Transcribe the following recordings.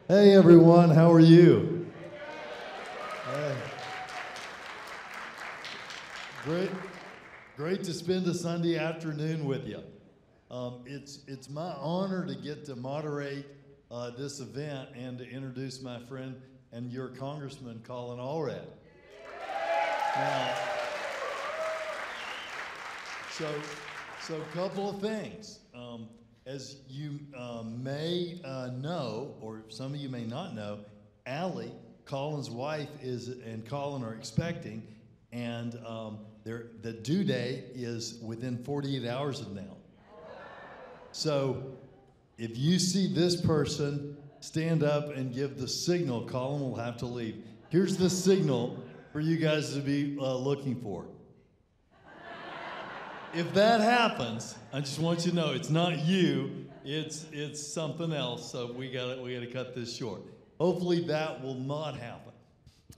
Hey everyone, how are you? Hey. Great to spend a Sunday afternoon with you. It's my honor to get to moderate this event and to introduce my friend and your Congressman, Colin Allred. Now, so a couple of things. As you may know, or some of you may not know, Allie, Colin's wife, and Colin are expecting, and the due date is within 48 hours of now. So if you see this person stand up and give the signal, Colin will have to leave. Here's the signal for you guys to be looking for. If that happens, I just want you to know it's not you, it's something else. So we gotta cut this short. Hopefully that will not happen.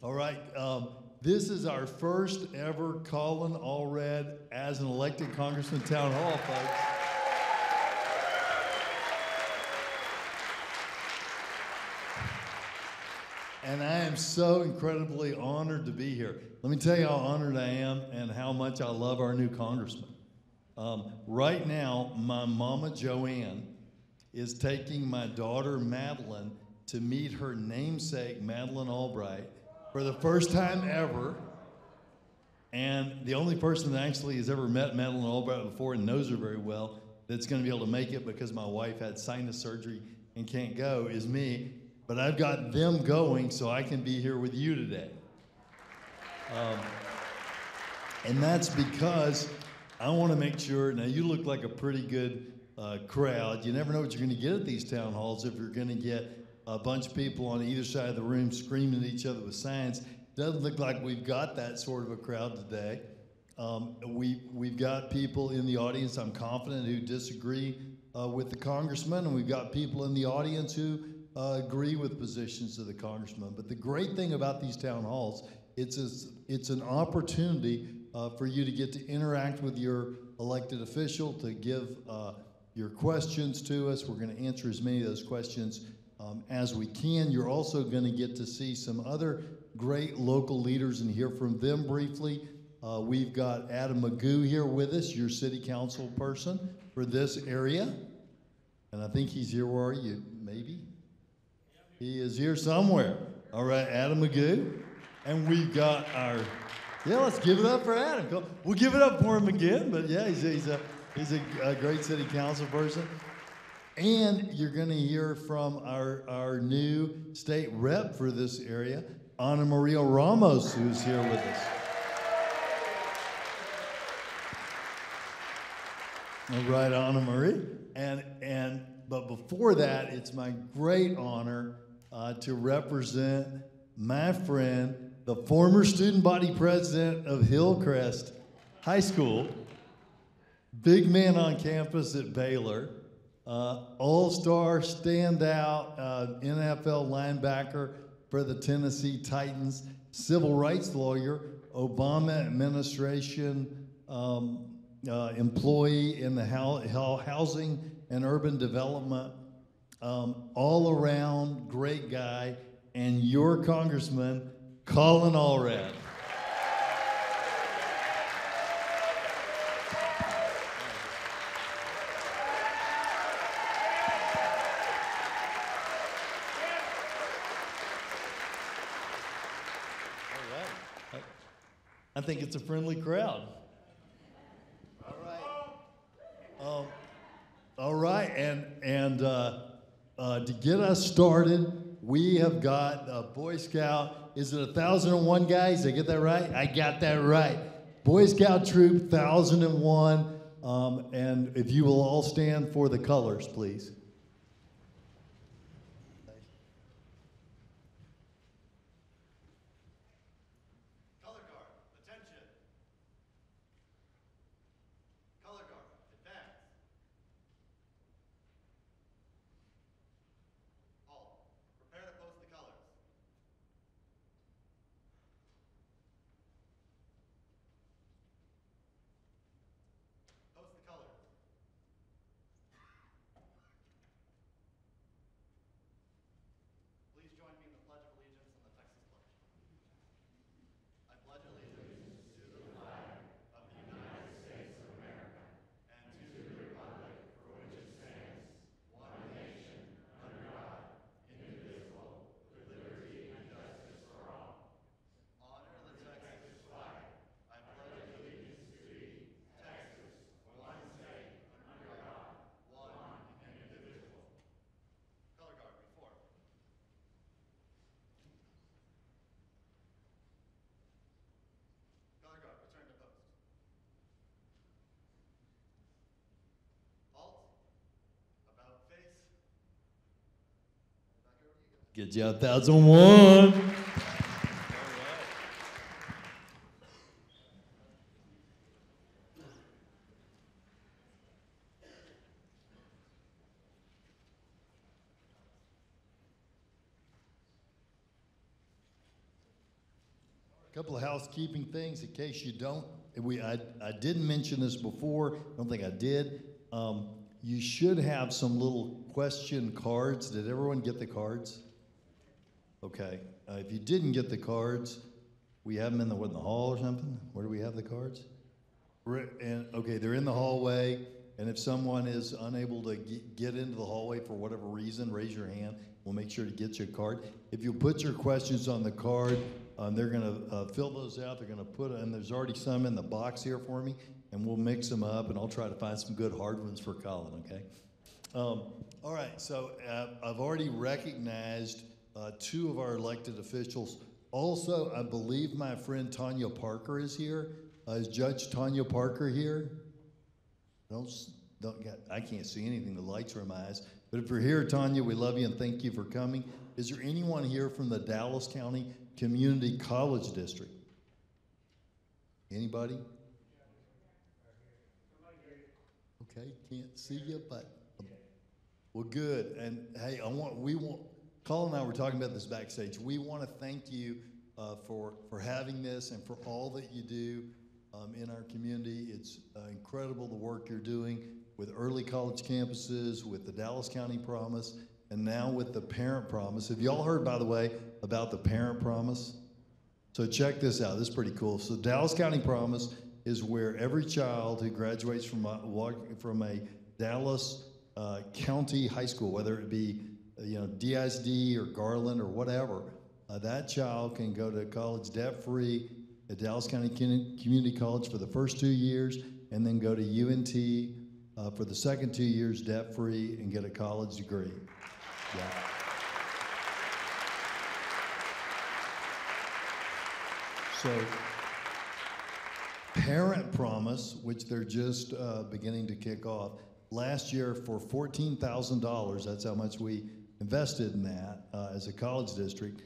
All right, this is our first ever Colin Allred as an elected congressman town hall, folks. And I am so incredibly honored to be here. Let me tell you how honored I am and how much I love our new congressman. Right now, my mama Joanne is taking my daughter Madeline to meet her namesake, Madeline Albright, for the first time ever. And the only person that actually has ever met Madeline Albright before and knows her very well that's gonna be able to make it because my wife had sinus surgery and can't go is me. But I've got them going so I can be here with you today. And that's because I want to make sure, now you look like a pretty good crowd. You never know what you're going to get at these town halls if you're going to get a bunch of people on either side of the room screaming at each other with signs. Doesn't look like we've got that sort of a crowd today. We've got people in the audience, I'm confident, who disagree with the congressman, and we've got people in the audience who agree with positions of the congressman. But the great thing about these town halls, it's an opportunity for you to get to interact with your elected official, to give your questions to us. We're going to answer as many of those questions as we can. You're also going to get to see some other great local leaders and hear from them briefly. We've got Adam Magoo here with us, your city council person for this area. And I think he's here. Where are you? Maybe? He is here somewhere. All right, Adam Magoo. And we've got our... Yeah, let's give it up for Adam. We'll give it up for him again, but yeah, he's a great city council person. And you're going to hear from our new state rep for this area, Ana Maria Ramos, who's here with us. All right, Ana Maria. But before that, it's my great honor to represent my friend, the former student body president of Hillcrest High School, big man on campus at Baylor, all-star, standout NFL linebacker for the Tennessee Titans, civil rights lawyer, Obama administration employee in the housing and urban development, all-around great guy, and your congressman, Colin Allred. I think it's a friendly crowd. All right, and to get us started, we have got a Boy Scout. Is it 1,001 guys? Did I get that right? I got that right. Boy Scout Troop 1,001. And if you will all stand for the colors, please. Color guard, attention. Color guard, advance. All, prepare to post the colors. Post the colors. Good job, 1001. A couple of housekeeping things in case you don't. I didn't mention this before. I don't think I did. You should have some little question cards. Did everyone get the cards? Okay. If you didn't get the cards, we have them in the hall or something. Where do we have the cards? Okay, they're in the hallway. And if someone is unable to get into the hallway for whatever reason, raise your hand. We'll make sure to get you a card. If you put your questions on the card, they're going to fill those out. They're going to put, and there's already some in the box here for me, and we'll mix them up, and I'll try to find some good hard ones for Colin, okay? All right, so I've already recognized 2 of our elected officials. Also, I believe my friend Tanya Parker is here. Is Judge Tanya Parker here? I can't see anything. The lights are in my eyes. But if you're here, Tanya, we love you and thank you for coming. Is there anyone here from the Dallas County Community College District? Anybody? Okay, can't see you, but well, good. And hey, Colin and I were talking about this backstage. We want to thank you for having this and for all that you do in our community. It's incredible the work you're doing with early college campuses, with the Dallas County Promise, and now with the Parent Promise. Have you all heard, by the way, about the Parent Promise? So check this out. This is pretty cool. So Dallas County Promise is where every child who graduates from a Dallas County high school, whether it be DISD or Garland or whatever, that child can go to college debt-free at Dallas County Community College for the first 2 years, and then go to UNT for the second 2 years debt-free and get a college degree. Yeah. So, Parent Promise, which they're just beginning to kick off, last year for $14,000, that's how much we invested in that as a college district,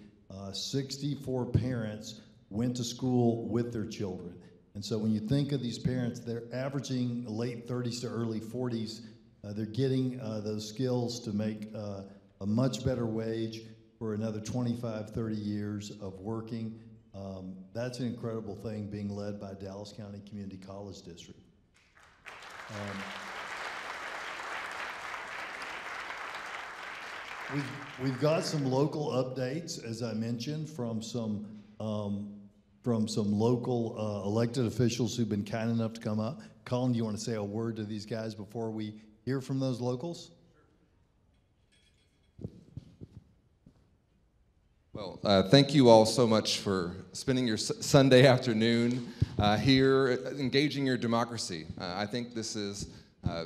64 parents went to school with their children. And so when you think of these parents, they're averaging late 30s to early 40s. They're getting those skills to make a much better wage for another 25, 30 years of working. That's an incredible thing being led by Dallas County Community College District. We've got some local updates, as I mentioned, from some local elected officials who've been kind enough to come up. Colin, do you want to say a word to these guys before we hear from those locals? Well, thank you all so much for spending your Sunday afternoon here, engaging your democracy. I think this is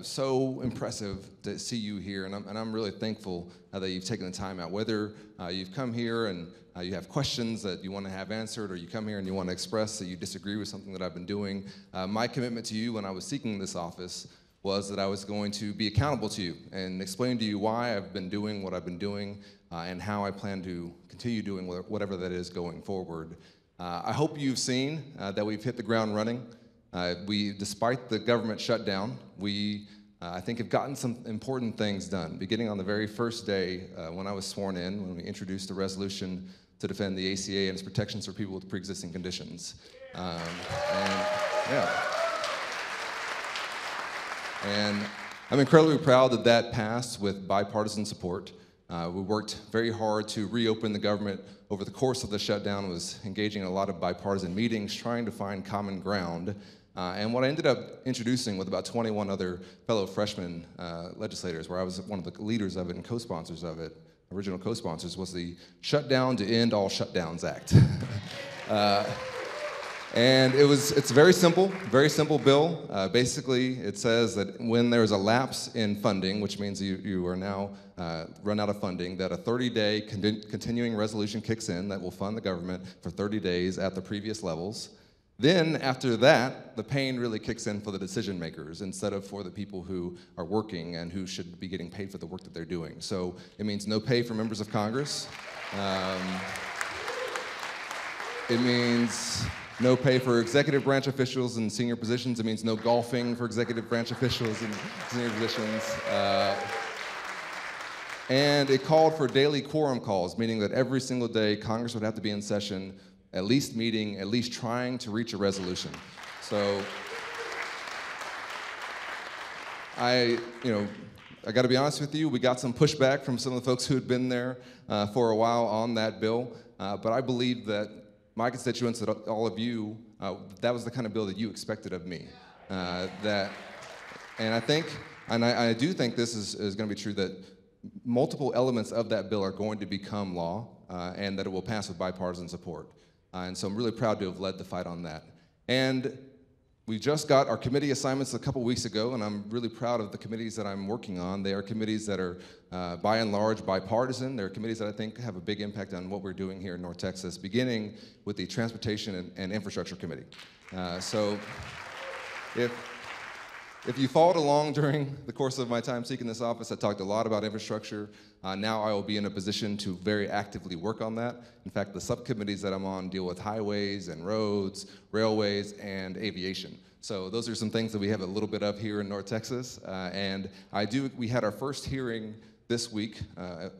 so impressive to see you here, and I'm really thankful that you've taken the time out. Whether you've come here and you have questions that you want to have answered, or you come here and you want to express that you disagree with something that I've been doing, my commitment to you when I was seeking this office was that I was going to be accountable to you and explain to you why I've been doing what I've been doing and how I plan to continue doing whatever that is going forward. I hope you've seen that we've hit the ground running. Despite the government shutdown, we I think have gotten some important things done. Beginning on the very first day when I was sworn in, when we introduced a resolution to defend the ACA and its protections for people with pre-existing conditions. And I'm incredibly proud that that passed with bipartisan support. We worked very hard to reopen the government over the course of the shutdown, was engaging in a lot of bipartisan meetings, trying to find common ground. And what I ended up introducing with about 21 other fellow freshman legislators, where I was one of the leaders of it and co-sponsors of it, original co-sponsors, was the Shutdown to End All Shutdowns Act. And it's a very simple bill. Basically, it says that when there's a lapse in funding, which means you are now run out of funding, that a 30-day continuing resolution kicks in that will fund the government for 30 days at the previous levels. Then, after that, the pain really kicks in for the decision makers instead of for the people who are working and who should be getting paid for the work that they're doing. So it means no pay for members of Congress. It means no pay for executive branch officials in senior positions. It means no golfing for executive branch officials in senior positions. And it called for daily quorum calls, meaning that every single day Congress would have to be in session, at least meeting, at least trying to reach a resolution. So I got to be honest with you, we got some pushback from some of the folks who had been there for a while on that bill, but I believe that my constituents, that all of you, that was the kind of bill that you expected of me. And I do think this is going to be true, that multiple elements of that bill are going to become law, and that it will pass with bipartisan support. And so I'm really proud to have led the fight on that. And we just got our committee assignments a couple weeks ago, and I'm really proud of the committees that I'm working on. They are committees that are, by and large, bipartisan. They're committees that I think have a big impact on what we're doing here in North Texas, beginning with the Transportation and Infrastructure Committee. So if you followed along during the course of my time seeking this office, I talked a lot about infrastructure. Now I will be in a position to very actively work on that. In fact, the subcommittees that I'm on deal with highways and roads, railways, and aviation. So those are some things that we have a little bit of here in North Texas. We had our first hearing this week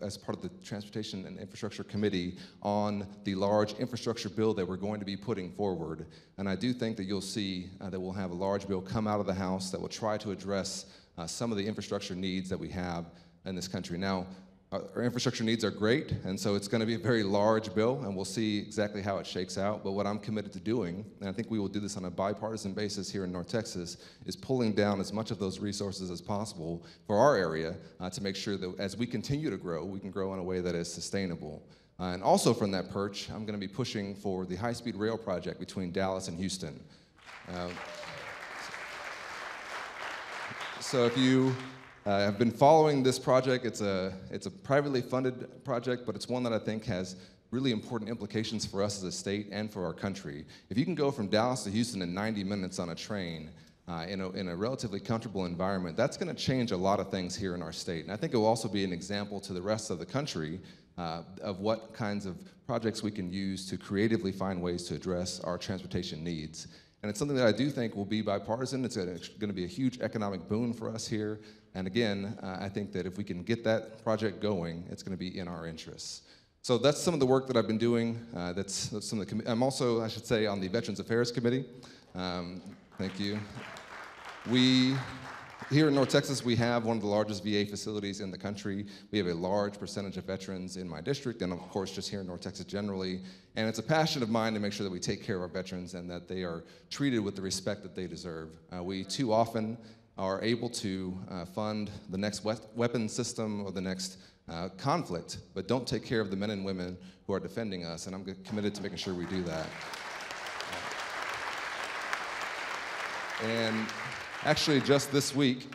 as part of the Transportation and Infrastructure Committee on the large infrastructure bill that we're going to be putting forward. And I do think that you'll see that we'll have a large bill come out of the House that will try to address some of the infrastructure needs that we have in this country. Now, our infrastructure needs are great, and so it's going to be a very large bill, and we'll see exactly how it shakes out. But what I'm committed to doing, and I think we will do this on a bipartisan basis here in North Texas, is pulling down as much of those resources as possible for our area to make sure that as we continue to grow, we can grow in a way that is sustainable. And also from that perch, I'm going to be pushing for the high-speed rail project between Dallas and Houston. So if you I've been following this project. It's a privately funded project, but it's one that I think has really important implications for us as a state and for our country. If you can go from Dallas to Houston in 90 minutes on a train in a relatively comfortable environment, that's going to change a lot of things here in our state. And I think it will also be an example to the rest of the country of what kinds of projects we can use to creatively find ways to address our transportation needs. And it's something that I do think will be bipartisan. It's going to be a huge economic boon for us here. And again, I think that if we can get that project going, it's going to be in our interests. So that's some of the work that I've been doing. That's some of the. I'm also, I should say, on the Veterans Affairs Committee. Thank you. Here in North Texas, we have one of the largest VA facilities in the country. We have a large percentage of veterans in my district, and of course, just here in North Texas generally. And it's a passion of mine to make sure that we take care of our veterans and that they are treated with the respect that they deserve. We too often are able to fund the next weapon system or the next conflict, but don't take care of the men and women who are defending us, and I'm committed to making sure we do that. And actually, just this week,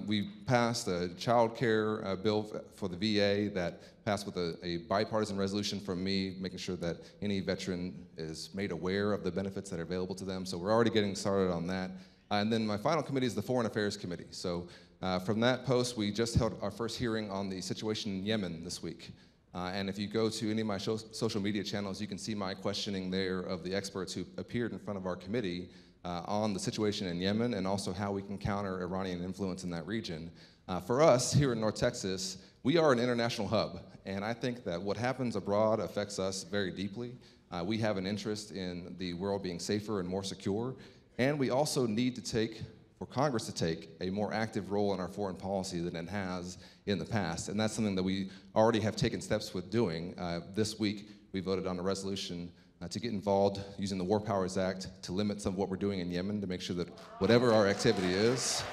we passed a child care bill for the VA that passed with a bipartisan resolution from me, making sure that any veteran is made aware of the benefits that are available to them. So we're already getting started on that. And then my final committee is the Foreign Affairs Committee. So from that post, we just held our first hearing on the situation in Yemen this week. And if you go to any of my social media channels, you can see my questioning there of the experts who appeared in front of our committee on the situation in Yemen and also how we can counter Iranian influence in that region. For us here in North Texas, we are an international hub, and I think that what happens abroad affects us very deeply. We have an interest in the world being safer and more secure, and we also need for Congress to take a more active role in our foreign policy than it has in the past, and that's something that we already have taken steps with doing. This week, we voted on a resolution to get involved using the War Powers Act to limit some of what we're doing in Yemen to make sure that whatever our activity is,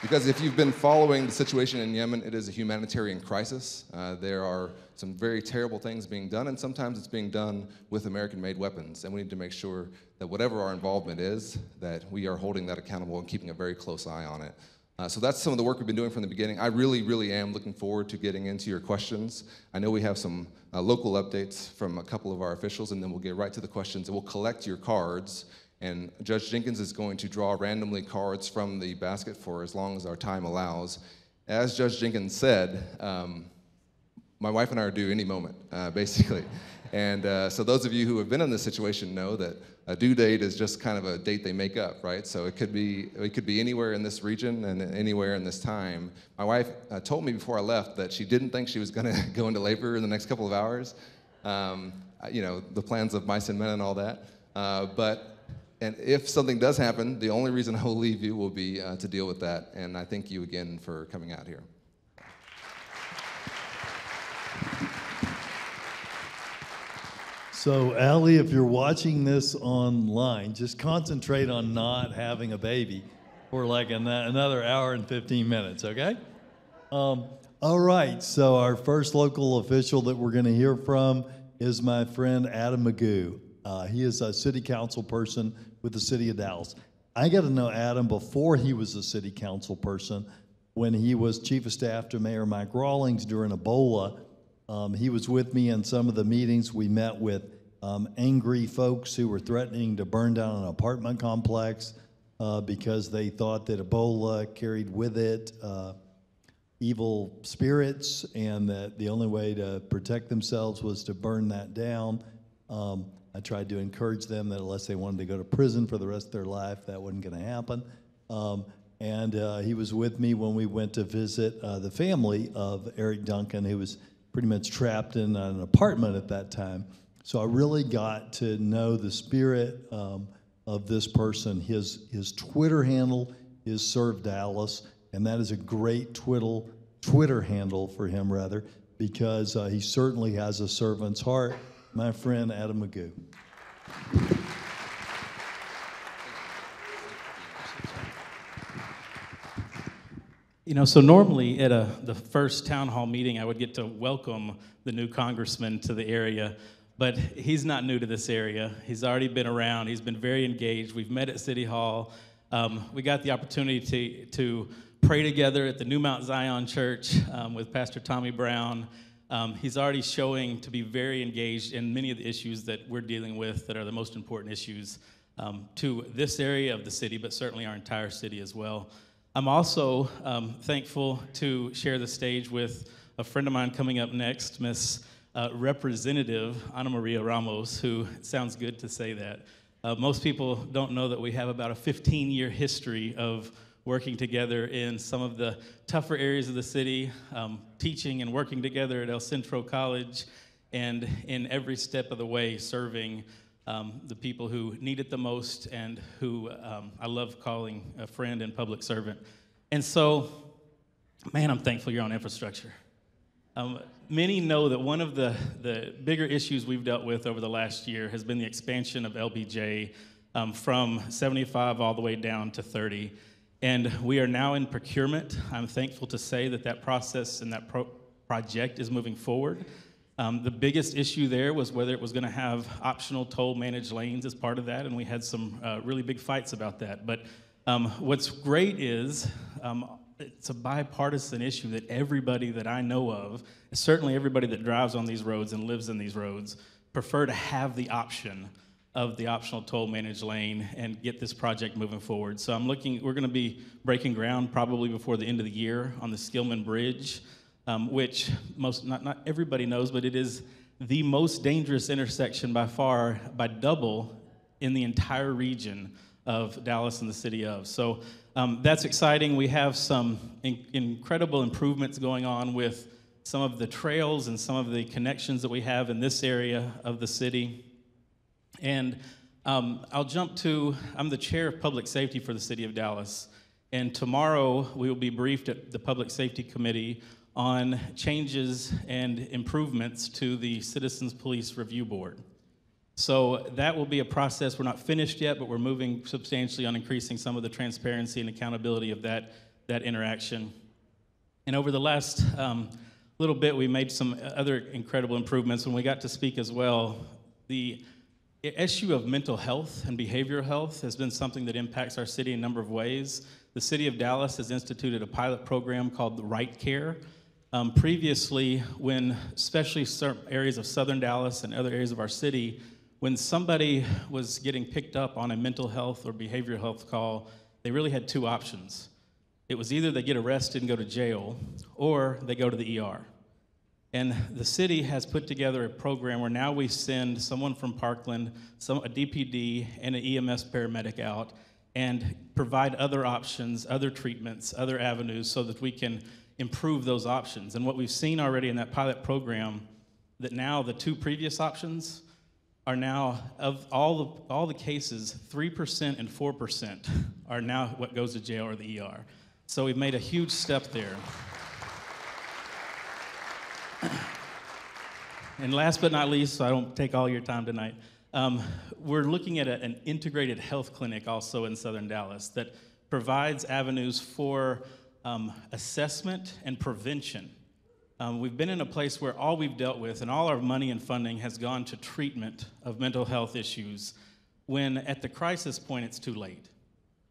because if you've been following the situation in Yemen, it is a humanitarian crisis. There are some very terrible things being done, and sometimes it's being done with American-made weapons, and we need to make sure that whatever our involvement is, that we are holding that accountable and keeping a very close eye on it. So that's some of the work we've been doing from the beginning. I really, really am looking forward to getting into your questions. I know we have some local updates from a couple of our officials, and then we'll get right to the questions, and we'll collect your cards. And Judge Jenkins is going to draw randomly cards from the basket for as long as our time allows. As Judge Jenkins said, my wife and I are due any moment, basically. And so those of you who have been in this situation know that a due date is just kind of a date they make up, right? So it could be anywhere in this region and anywhere in this time. My wife told me before I left that she didn't think she was going to go into labor in the next couple of hours. The plans of mice and men and all that. And if something does happen, the only reason I will leave you will be to deal with that. And I thank you again for coming out here. So, Allie, if you're watching this online, just concentrate on not having a baby for like another hour and 15 minutes, okay? All right, so our first local official that we're going to hear from is my friend Adam Magoo. He is a city council person with the city of Dallas. I got to know Adam before he was a city council person, when he was chief of staff to Mayor Mike Rawlings during Ebola. He was with me in some of the meetings. We met with angry folks who were threatening to burn down an apartment complex because they thought that Ebola carried with it evil spirits, and that the only way to protect themselves was to burn that down. I tried to encourage them that unless they wanted to go to prison for the rest of their life, that wasn't going to happen. And he was with me when we went to visit the family of Eric Duncan, who was pretty much trapped in an apartment at that time. So I really got to know the spirit of this person. His Twitter handle is Serve Dallas, and that is a great Twitter handle for him, rather, because he certainly has a servant's heart. My friend Adam Magoo. So normally at the first town hall meeting, I would get to welcome the new congressman to the area, but he's not new to this area. He's already been around. He's been very engaged. We've met at City Hall. We got the opportunity to pray together at the New Mount Zion Church with Pastor Tommy Brown. He's already showing to be very engaged in many of the issues that we're dealing with that are the most important issues to this area of the city, but certainly our entire city as well. I'm also thankful to share the stage with a friend of mine coming up next, Miss Representative Ana Maria Ramos, who, it sounds good to say that. Most people don't know that we have about a 15-year history of working together in some of the tougher areas of the city, teaching and working together at El Centro College, and in every step of the way serving the people who need it the most and who I love calling a friend and public servant. And so, man, I'm thankful you're on infrastructure. Many know that one of the bigger issues we've dealt with over the last year has been the expansion of LBJ from 75 all the way down to 30. And we are now in procurement. I'm thankful to say that process and that project is moving forward. The biggest issue there was whether it was going to have optional toll managed lanes as part of that, and we had some really big fights about that. But what's great is it's a bipartisan issue that everybody that I know of, certainly everybody that drives on these roads and lives in these roads, prefer to have the option of the optional toll managed lane and get this project moving forward. So we're going to be breaking ground probably before the end of the year on the Skillman Bridge, which not everybody knows, but it is the most dangerous intersection by far, by double, in the entire region of Dallas and the city of. So that's exciting. We have some incredible improvements going on with some of the trails and some of the connections that we have in this area of the city. And I'm the chair of public safety for the city of Dallas. And tomorrow we will be briefed at the Public Safety Committee on changes and improvements to the Citizens Police Review Board. So that will be a process. We're not finished yet, but we're moving substantially on increasing some of the transparency and accountability of that interaction. And over the last little bit, we made some other incredible improvements. When we got to speak as well, the issue of mental health and behavioral health has been something that impacts our city in a number of ways. The city of Dallas has instituted a pilot program called the Right Care. Previously, when especially certain areas of southern Dallas and other areas of our city, when somebody was getting picked up on a mental health or behavioral health call, they really had two options. It was either they get arrested and go to jail, or they go to the ER. And the city has put together a program where now we send someone from Parkland, a DPD, and an EMS paramedic out and provide other options, other treatments, other avenues so that we can improve those options. And what we've seen already in that pilot program, that now the 2 previous options are now, of all the cases, 3% and 4% are now what goes to jail or the ER. So we've made a huge step there. And last but not least, so I don't take all your time tonight, we're looking at an integrated health clinic also in Southern Dallas that provides avenues for assessment and prevention. We've been in a place where all we've dealt with and all our money and funding has gone to treatment of mental health issues when at the crisis point it's too late.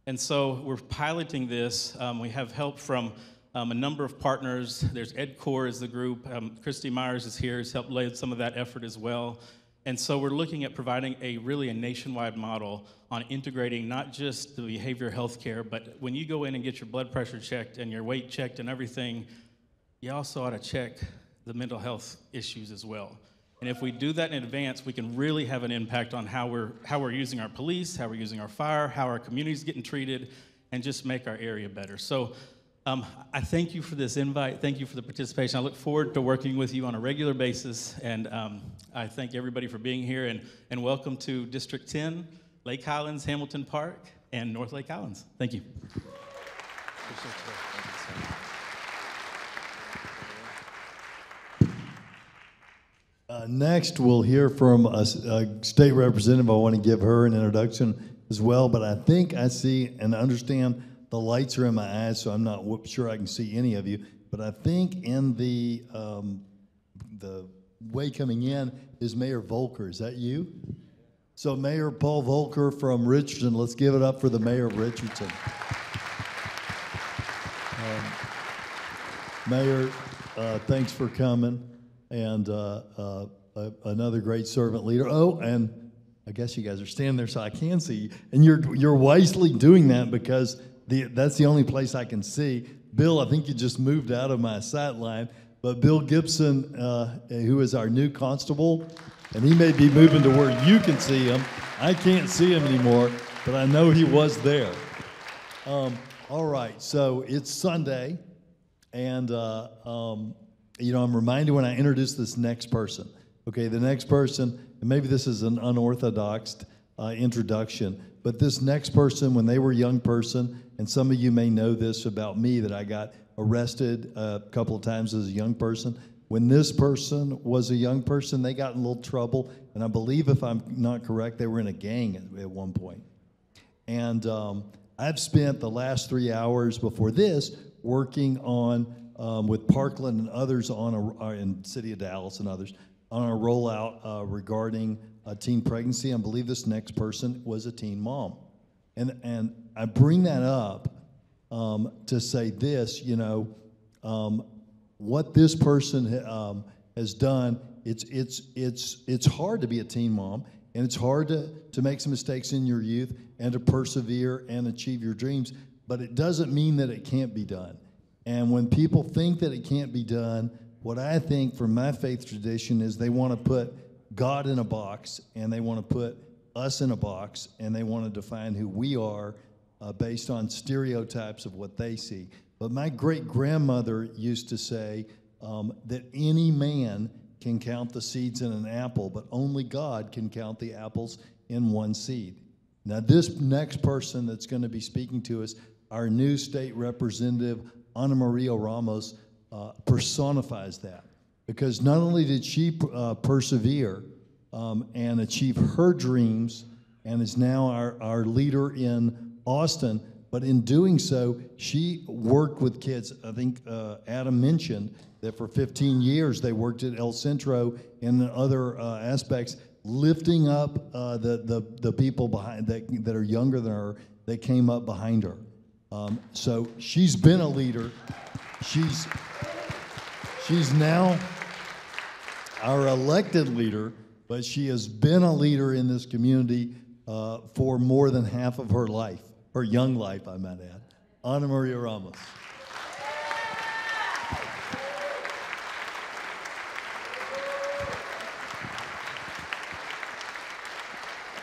And so we're piloting this. We have help from a number of partners. There's EdCore is the group. Christy Myers is here, has helped lay some of that effort as well. And so we're looking at providing a nationwide model on integrating not just the behavioral health care, but when you go in and get your blood pressure checked and your weight checked and everything, you also ought to check the mental health issues as well. And if we do that in advance, we can really have an impact on how we're using our police, how we're using our fire, how our community's getting treated, and just make our area better. So I thank you for this invite. Thank you for the participation. I look forward to working with you on a regular basis. And I thank everybody for being here. And welcome to District 10, Lake Highlands, Hamilton Park, and North Lake Highlands. Thank you. Next, we'll hear from a state representative. I want to give her an introduction as well. But I think I see and understand the lights are in my eyes, so I'm not sure I can see any of you. But I think in the way coming in is Mayor Volker. Is that you? So Mayor Paul Volker from Richardson. Let's give it up for the mayor of Richardson. Mayor, thanks for coming. And another great servant leader. Oh, and I guess you guys are standing there so I can see you. And you're wisely doing that because that's the only place I can see. Bill, I think you just moved out of my sight line, but Bill Gibson, who is our new constable, and he may be moving to where you can see him. I can't see him anymore, but I know he was there. All right, so it's Sunday, and I'm reminded when I introduce this next person. Okay, the next person, and maybe this is an unorthodox introduction, but this next person, when they were a young person, and some of you may know this about me, that I got arrested a couple of times as a young person. When this person was a young person, they got in a little trouble, and I believe, if I'm not correct, they were in a gang at one point. And I've spent the last 3 hours before this working on, with Parkland and others in the city of Dallas and others, on a rollout regarding teen pregnancy. I believe this next person was a teen mom. And I bring that up to say this, what this person has done, it's hard to be a teen mom, and it's hard to make some mistakes in your youth and to persevere and achieve your dreams, but it doesn't mean that it can't be done. And when people think that it can't be done, what I think from my faith tradition is they want to put God in a box, and they want to put us in a box, and they want to define who we are based on stereotypes of what they see. But my great-grandmother used to say that any man can count the seeds in an apple, but only God can count the apples in one seed. Now, this next person that's going to be speaking to us, our new state representative, Ana Maria Ramos, personifies that. Because not only did she persevere and achieve her dreams and is now our leader in Austin, but in doing so, she worked with kids. I think Adam mentioned that for 15 years they worked at El Centro and other aspects, lifting up the people behind that are younger than her that came up behind her. So she's been a leader. She's now our elected leader, but she has been a leader in this community for more than half of her life, her young life, I might add. Ana Maria Ramos.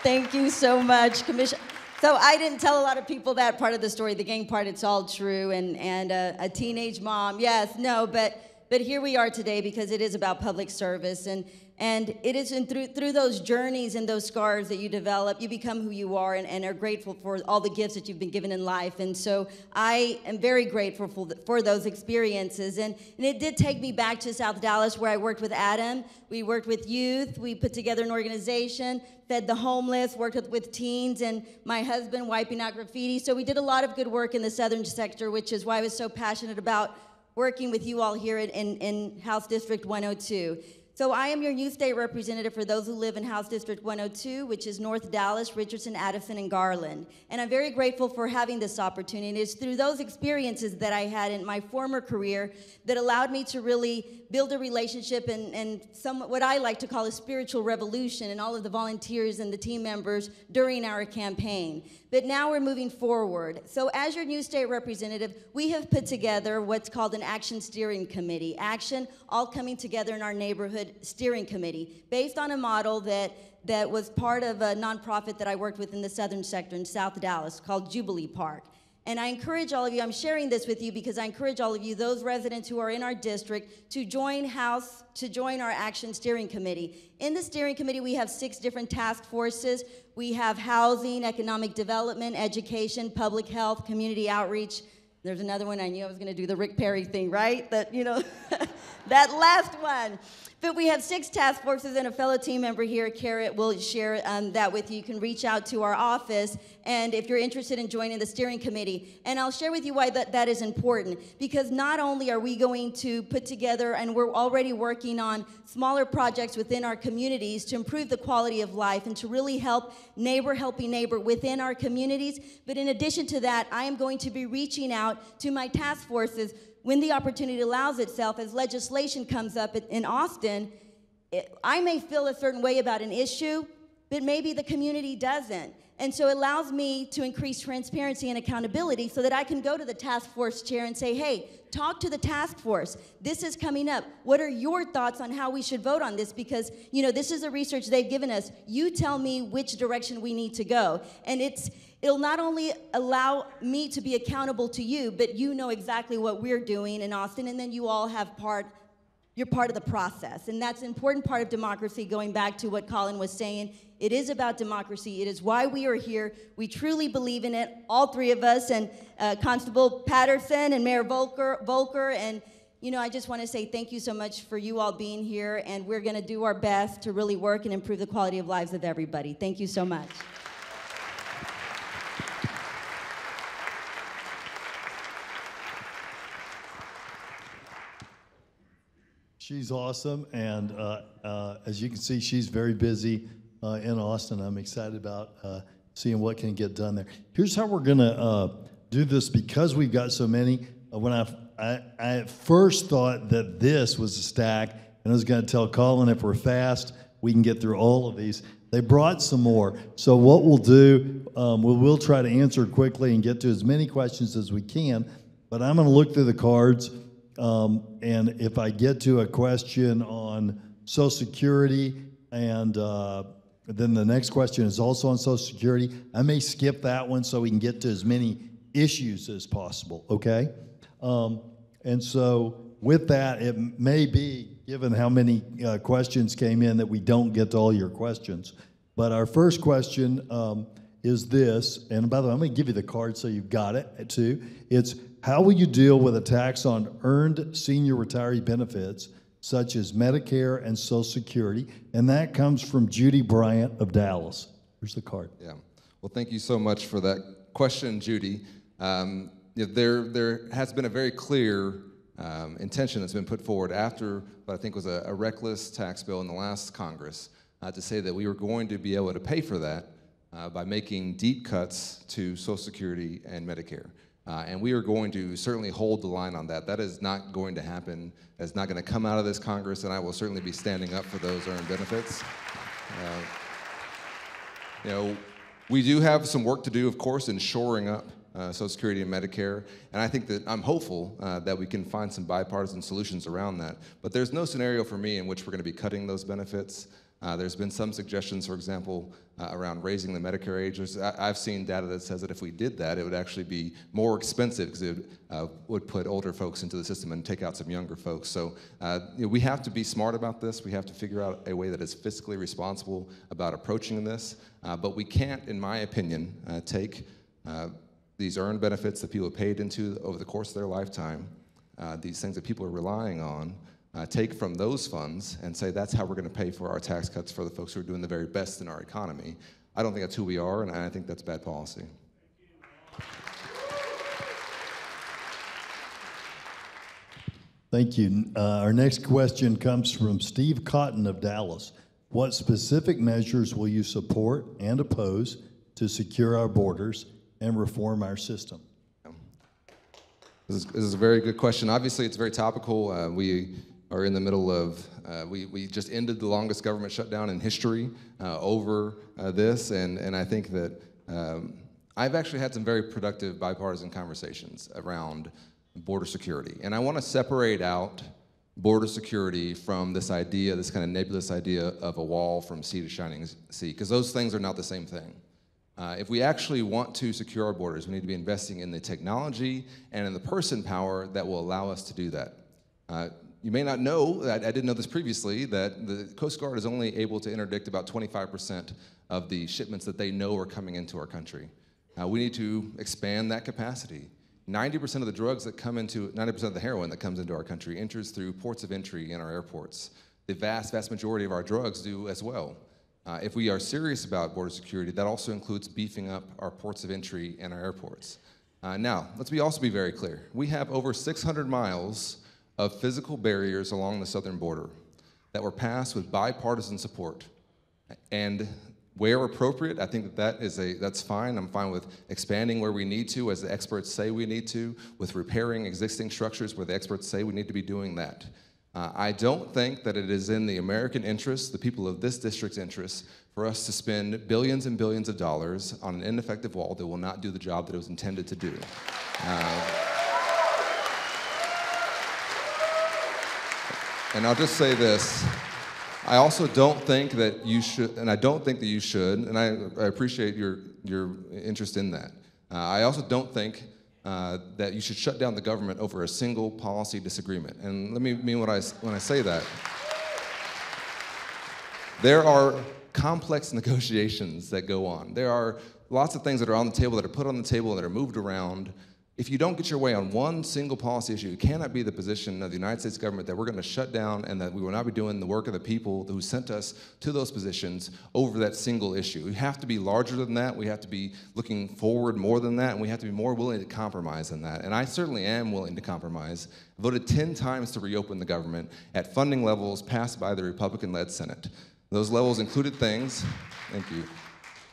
Thank you so much, Commissioner. So I didn't tell a lot of people that part of the story, the gang part. It's all true, and a teenage mom. Yes, no, but here we are today because it is about public service, and it is through those journeys and those scars that you develop, you become who you are, and are grateful for all the gifts that you've been given in life. And so I am very grateful for those experiences. And it did take me back to South Dallas, where I worked with Adam. We worked with youth. We put together an organization, fed the homeless, worked with teens, and my husband wiping out graffiti. So we did a lot of good work in the southern sector, which is why I was so passionate about working with you all here in House District 102. So I am your youth state representative for those who live in House District 102, which is North Dallas, Richardson, Addison, and Garland. And I'm very grateful for having this opportunity. And it's through those experiences that I had in my former career that allowed me to really build a relationship and what I like to call a spiritual revolution in all of the volunteers and the team members during our campaign. But now we're moving forward. So as your new state representative, we have put together what's called an action steering committee. Action, all coming together in our neighborhood steering committee, based on a model that was part of a nonprofit that I worked with in the southern sector in South Dallas called Jubilee Park. And I encourage all of you, I'm sharing this with you because I encourage all of you, those residents who are in our district, to join our Action Steering Committee. In the steering committee, we have 6 different task forces. We have housing, economic development, education, public health, community outreach. There's another one, I knew I was gonna do the Rick Perry thing, right? That that last one. But we have 6 task forces, and a fellow team member here, Carrot, will share that with you. You can reach out to our office, and if you're interested in joining the steering committee. And I'll share with you why that is important, because not only are we going to put together, and we're already working on smaller projects within our communities to improve the quality of life and to really help neighbor helping neighbor within our communities, but in addition to that, I am going to be reaching out to my task forces when the opportunity allows itself. As legislation comes up in Austin, I may feel a certain way about an issue, but maybe the community doesn't. And so it allows me to increase transparency and accountability so that I can go to the task force chair and say, hey, talk to the task force. This is coming up. What are your thoughts on how we should vote on this? Because, this is the research they've given us. You tell me which direction we need to go. And it'll not only allow me to be accountable to you, but you know exactly what we're doing in Austin, and then you all have you're part of the process. And that's an important part of democracy, going back to what Colin was saying. It is about democracy. It is why we are here. We truly believe in it, all 3 of us, and Constable Patterson and Mayor Volker. And, I just want to say thank you so much for you all being here, and we're going to do our best to really work and improve the quality of lives of everybody. Thank you so much. She's awesome, and as you can see, she's very busy in Austin. I'm excited about seeing what can get done there. Here's how we're gonna do this, because we've got so many. When I at first thought that this was a stack, and I was gonna tell Colin if we're fast, we can get through all of these. They brought some more. So what we'll do, we'll try to answer quickly and get to as many questions as we can, but I'm gonna look through the cards. And if I get to a question on Social Security, and then the next question is also on Social Security, I may skip that one so we can get to as many issues as possible, okay? And so with that, it may be, given how many questions came in, that we don't get to all your questions. But our first question is this, and by the way, I'm gonna give you the card so you've got it too. It's, how will you deal with a tax on earned senior retiree benefits, such as Medicare and Social Security? And that comes from Judy Bryant of Dallas. Here's the card. Yeah. Well, thank you so much for that question, Judy. There has been a very clear intention that's been put forward after what I think was a reckless tax bill in the last Congress to say that we were going to be able to pay for that by making deep cuts to Social Security and Medicare. And we are going to certainly hold the line on that. That is not going to happen. That's not going to come out of this Congress, and I will certainly be standing up for those earned benefits. We do have some work to do, of course, in shoring up Social Security and Medicare. And I think that I'm hopeful that we can find some bipartisan solutions around that. But there's no scenario for me in which we're going to be cutting those benefits. There's been some suggestions, for example, around raising the Medicare age. I've seen data that says that if we did that, it would actually be more expensive because it would put older folks into the system and take out some younger folks. So we have to be smart about this. We have to figure out a way that is fiscally responsible about approaching this. But we can't, in my opinion, take these earned benefits that people have paid into over the course of their lifetime, these things that people are relying on, take from those funds and say that's how we're going to pay for our tax cuts for the folks who are doing the very best in our economy. I don't think that's who we are, and I think that's bad policy. Thank you. Our next question comes from Steve Cotton of Dallas. What specific measures will you support and oppose to secure our borders and reform our system? This is a very good question. Obviously, it's very topical. We are in the middle of, we just ended the longest government shutdown in history over this, and I think that I've actually had some very productive bipartisan conversations around border security. And I want to separate out border security from this idea, this kind of nebulous idea of a wall from sea to shining sea, because those things are not the same thing. If we actually want to secure our borders, we need to be investing in the technology and in the person power that will allow us to do that. You may not know, I didn't know this previously, that the Coast Guard is only able to interdict about 25% of the shipments that they know are coming into our country. We need to expand that capacity. 90% of the drugs that come into, 90% of the heroin that comes into our country enters through ports of entry in our airports. The vast, vast majority of our drugs do as well. If we are serious about border security, that also includes beefing up our ports of entry and our airports. Now, let's also be very clear. We have over 600 miles of physical barriers along the southern border that were passed with bipartisan support. And where appropriate, I think that's fine. I'm fine with expanding where we need to, as the experts say we need to, with repairing existing structures where the experts say we need to be doing that. I don't think that it is in the American interest, the people of this district's interest, for us to spend billions and billions of dollars on an ineffective wall that will not do the job that it was intended to do. And I'll just say this. I also don't think that you should, and I don't think that you should, and I appreciate your interest in that. I also don't think that you should shut down the government over a single policy disagreement. And let me mean when I say that. There are complex negotiations that go on. There are lots of things that are on the table, that are put on the table, that are moved around. If you don't get your way on one single policy issue, it cannot be the position of the United States government that we're going to shut down and that we will not be doing the work of the people who sent us to those positions over that single issue. We have to be larger than that. We have to be looking forward more than that, and we have to be more willing to compromise than that. And I certainly am willing to compromise. I voted 10 times to reopen the government at funding levels passed by the Republican-led Senate. Those levels included things, thank you,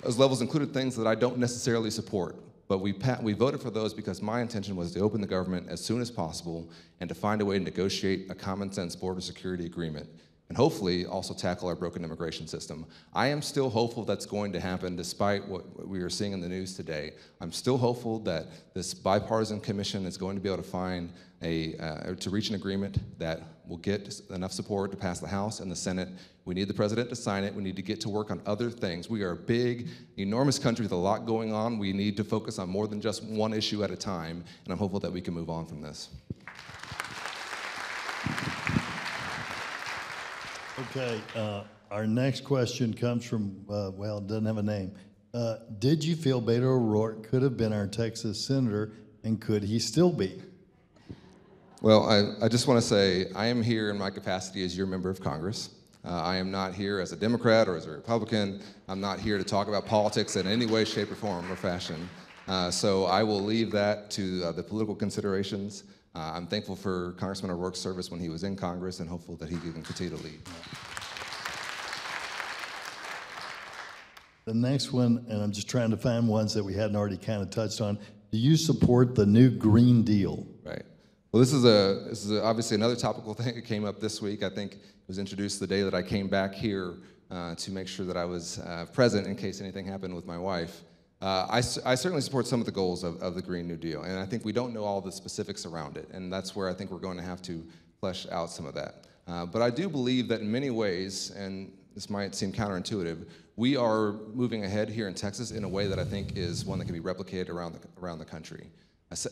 those levels included things that I don't necessarily support. But we voted for those because my intention was to open the government as soon as possible and to find a way to negotiate a common sense border security agreement and hopefully also tackle our broken immigration system. I am still hopeful that's going to happen despite what we are seeing in the news today. I'm still hopeful that this bipartisan commission is going to be able to find to reach an agreement that will get enough support to pass the House and the Senate. We need the president to sign it. We need to get to work on other things. We are a big, enormous country with a lot going on. We need to focus on more than just one issue at a time, and I'm hopeful that we can move on from this. Okay, our next question comes from, well, it doesn't have a name. Did you feel Beto O'Rourke could have been our Texas senator, and could he still be? Well, I just want to say I am here in my capacity as your member of Congress. I am not here as a Democrat or as a Republican. I'm not here to talk about politics in any way, shape, or form or fashion. So I will leave that to the political considerations. I'm thankful for Congressman O'Rourke's service when he was in Congress and hopeful that he can continue to lead. The next one, and I'm just trying to find ones that we hadn't already kind of touched on. Do you support the new Green Deal? Right. Well, this is obviously another topical thing that came up this week. I think it was introduced the day that I came back here to make sure that I was present in case anything happened with my wife. I certainly support some of the goals of the Green New Deal, and I think we don't know all the specifics around it, and that's where I think we're going to have to flesh out some of that. But I do believe that in many ways, and this might seem counterintuitive, we are moving ahead here in Texas in a way that I think is one that can be replicated around the country.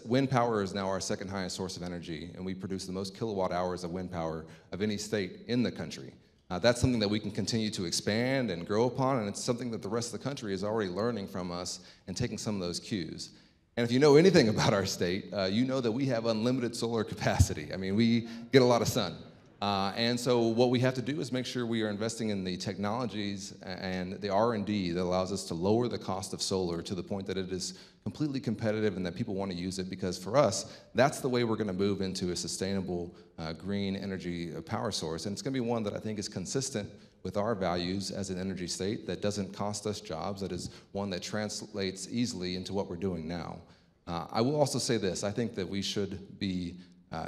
Wind power is now our second highest source of energy, and we produce the most kilowatt hours of wind power of any state in the country. That's something that we can continue to expand and grow upon, and it's something that the rest of the country is already learning from us and taking some of those cues. And if you know anything about our state, you know that we have unlimited solar capacity. I mean, we get a lot of sun. And so what we have to do is make sure we are investing in the technologies and the R&D that allows us to lower the cost of solar to the point that it is completely competitive and that people want to use it, because for us, that's the way we're going to move into a sustainable green energy power source. And it's going to be one that I think is consistent with our values as an energy state, that doesn't cost us jobs, that is one that translates easily into what we're doing now. I will also say this, I think that we should be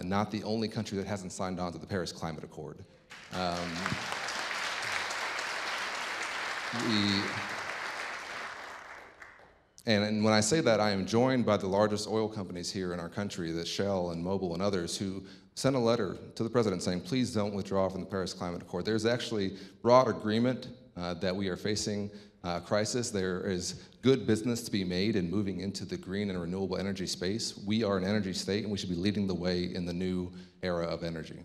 not the only country that hasn't signed on to the Paris Climate Accord. And when I say that, I am joined by the largest oil companies here in our country, the Shell and Mobil and others, who sent a letter to the president saying, please don't withdraw from the Paris Climate Accord. There's actually broad agreement that we are facing a crisis. There is good business to be made in moving into the green and renewable energy space. We are an energy state, and we should be leading the way in the new era of energy.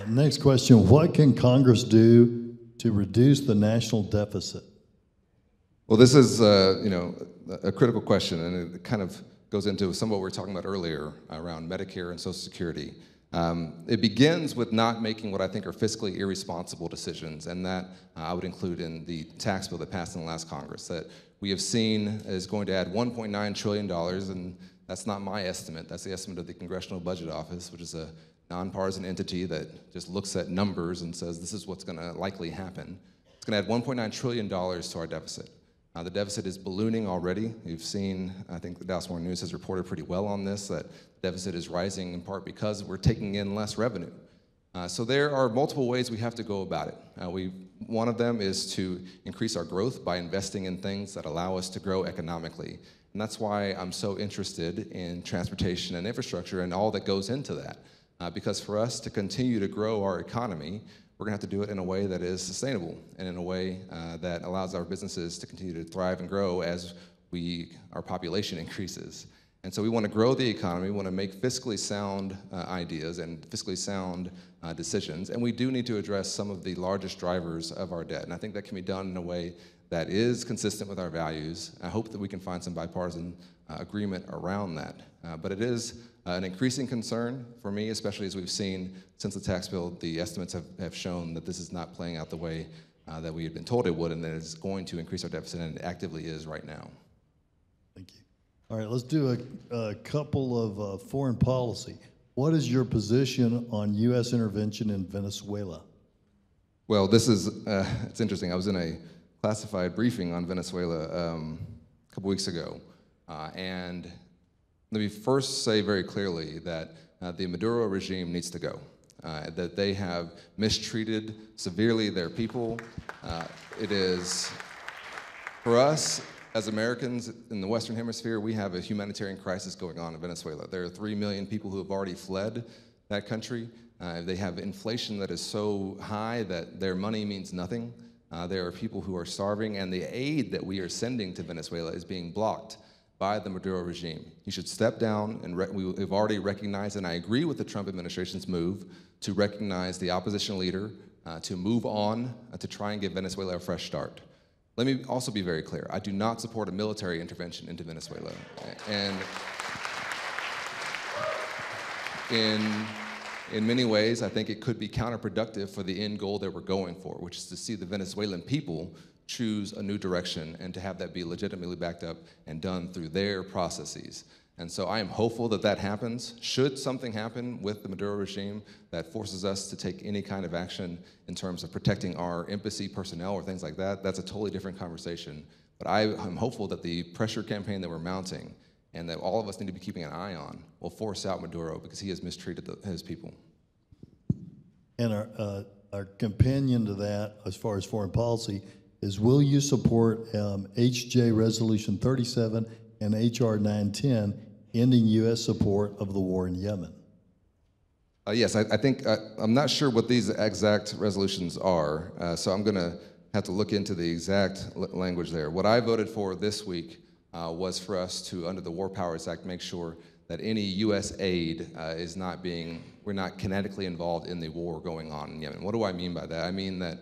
Next question, what can Congress do to reduce the national deficit? Well, this is a critical question, and it kind of goes into some of what we were talking about earlier around Medicare and Social Security. It begins with not making what I think are fiscally irresponsible decisions, and that I would include in the tax bill that passed in the last Congress, that we have seen is going to add $1.9 trillion, and that's not my estimate, that's the estimate of the Congressional Budget Office, which is a nonpartisan entity that just looks at numbers and says this is what's going to likely happen. It's going to add $1.9 trillion to our deficit. The deficit is ballooning already. We've seen, I think the Dallas Morning News has reported pretty well on this, that the deficit is rising in part because we're taking in less revenue. So there are multiple ways we have to go about it. One of them is to increase our growth by investing in things that allow us to grow economically. And that's why I'm so interested in transportation and infrastructure and all that goes into that. Because for us to continue to grow our economy, we're going to have to do it in a way that is sustainable and in a way that allows our businesses to continue to thrive and grow as our population increases. And so we want to grow the economy, we want to make fiscally sound ideas and fiscally sound decisions, and we do need to address some of the largest drivers of our debt. And I think that can be done in a way that is consistent with our values. I hope that we can find some bipartisan agreement around that. But it is an increasing concern for me, especially as we've seen since the tax bill, the estimates have shown that this is not playing out the way that we had been told it would, and that it's going to increase our deficit, and it actively is right now. Thank you. All right, let's do a couple of foreign policy. What is your position on U.S. intervention in Venezuela? Well, this is, it's interesting. I was in a classified briefing on Venezuela a couple weeks ago, and let me first say very clearly that the Maduro regime needs to go, that they have mistreated severely their people. It is, for us as Americans in the Western Hemisphere, we have a humanitarian crisis going on in Venezuela. There are 3 million people who have already fled that country. They have inflation that is so high that their money means nothing. There are people who are starving, and the aid that we are sending to Venezuela is being blocked by the Maduro regime. He should step down, and we've already recognized, and I agree with the Trump administration's move to recognize the opposition leader, to move on, to try and give Venezuela a fresh start. Let me also be very clear. I do not support a military intervention into Venezuela. And in many ways, I think it could be counterproductive for the end goal that we're going for, which is to see the Venezuelan people choose a new direction and to have that be legitimately backed up and done through their processes. And so I am hopeful that that happens. Should something happen with the Maduro regime that forces us to take any kind of action in terms of protecting our embassy personnel or things like that, that's a totally different conversation. But I am hopeful that the pressure campaign that we're mounting and that all of us need to be keeping an eye on will force out Maduro because he has mistreated his people. And our companion to that, as far as foreign policy, is will you support HJ Resolution 37 and HR 910, ending U.S. support of the war in Yemen? Yes, I think, I'm not sure what these exact resolutions are, so I'm going to have to look into the exact language there. What I voted for this week was for us to, under the War Powers Act, make sure that any U.S. aid is not being, we're not kinetically involved in the war going on in Yemen. What do I mean by that? I mean that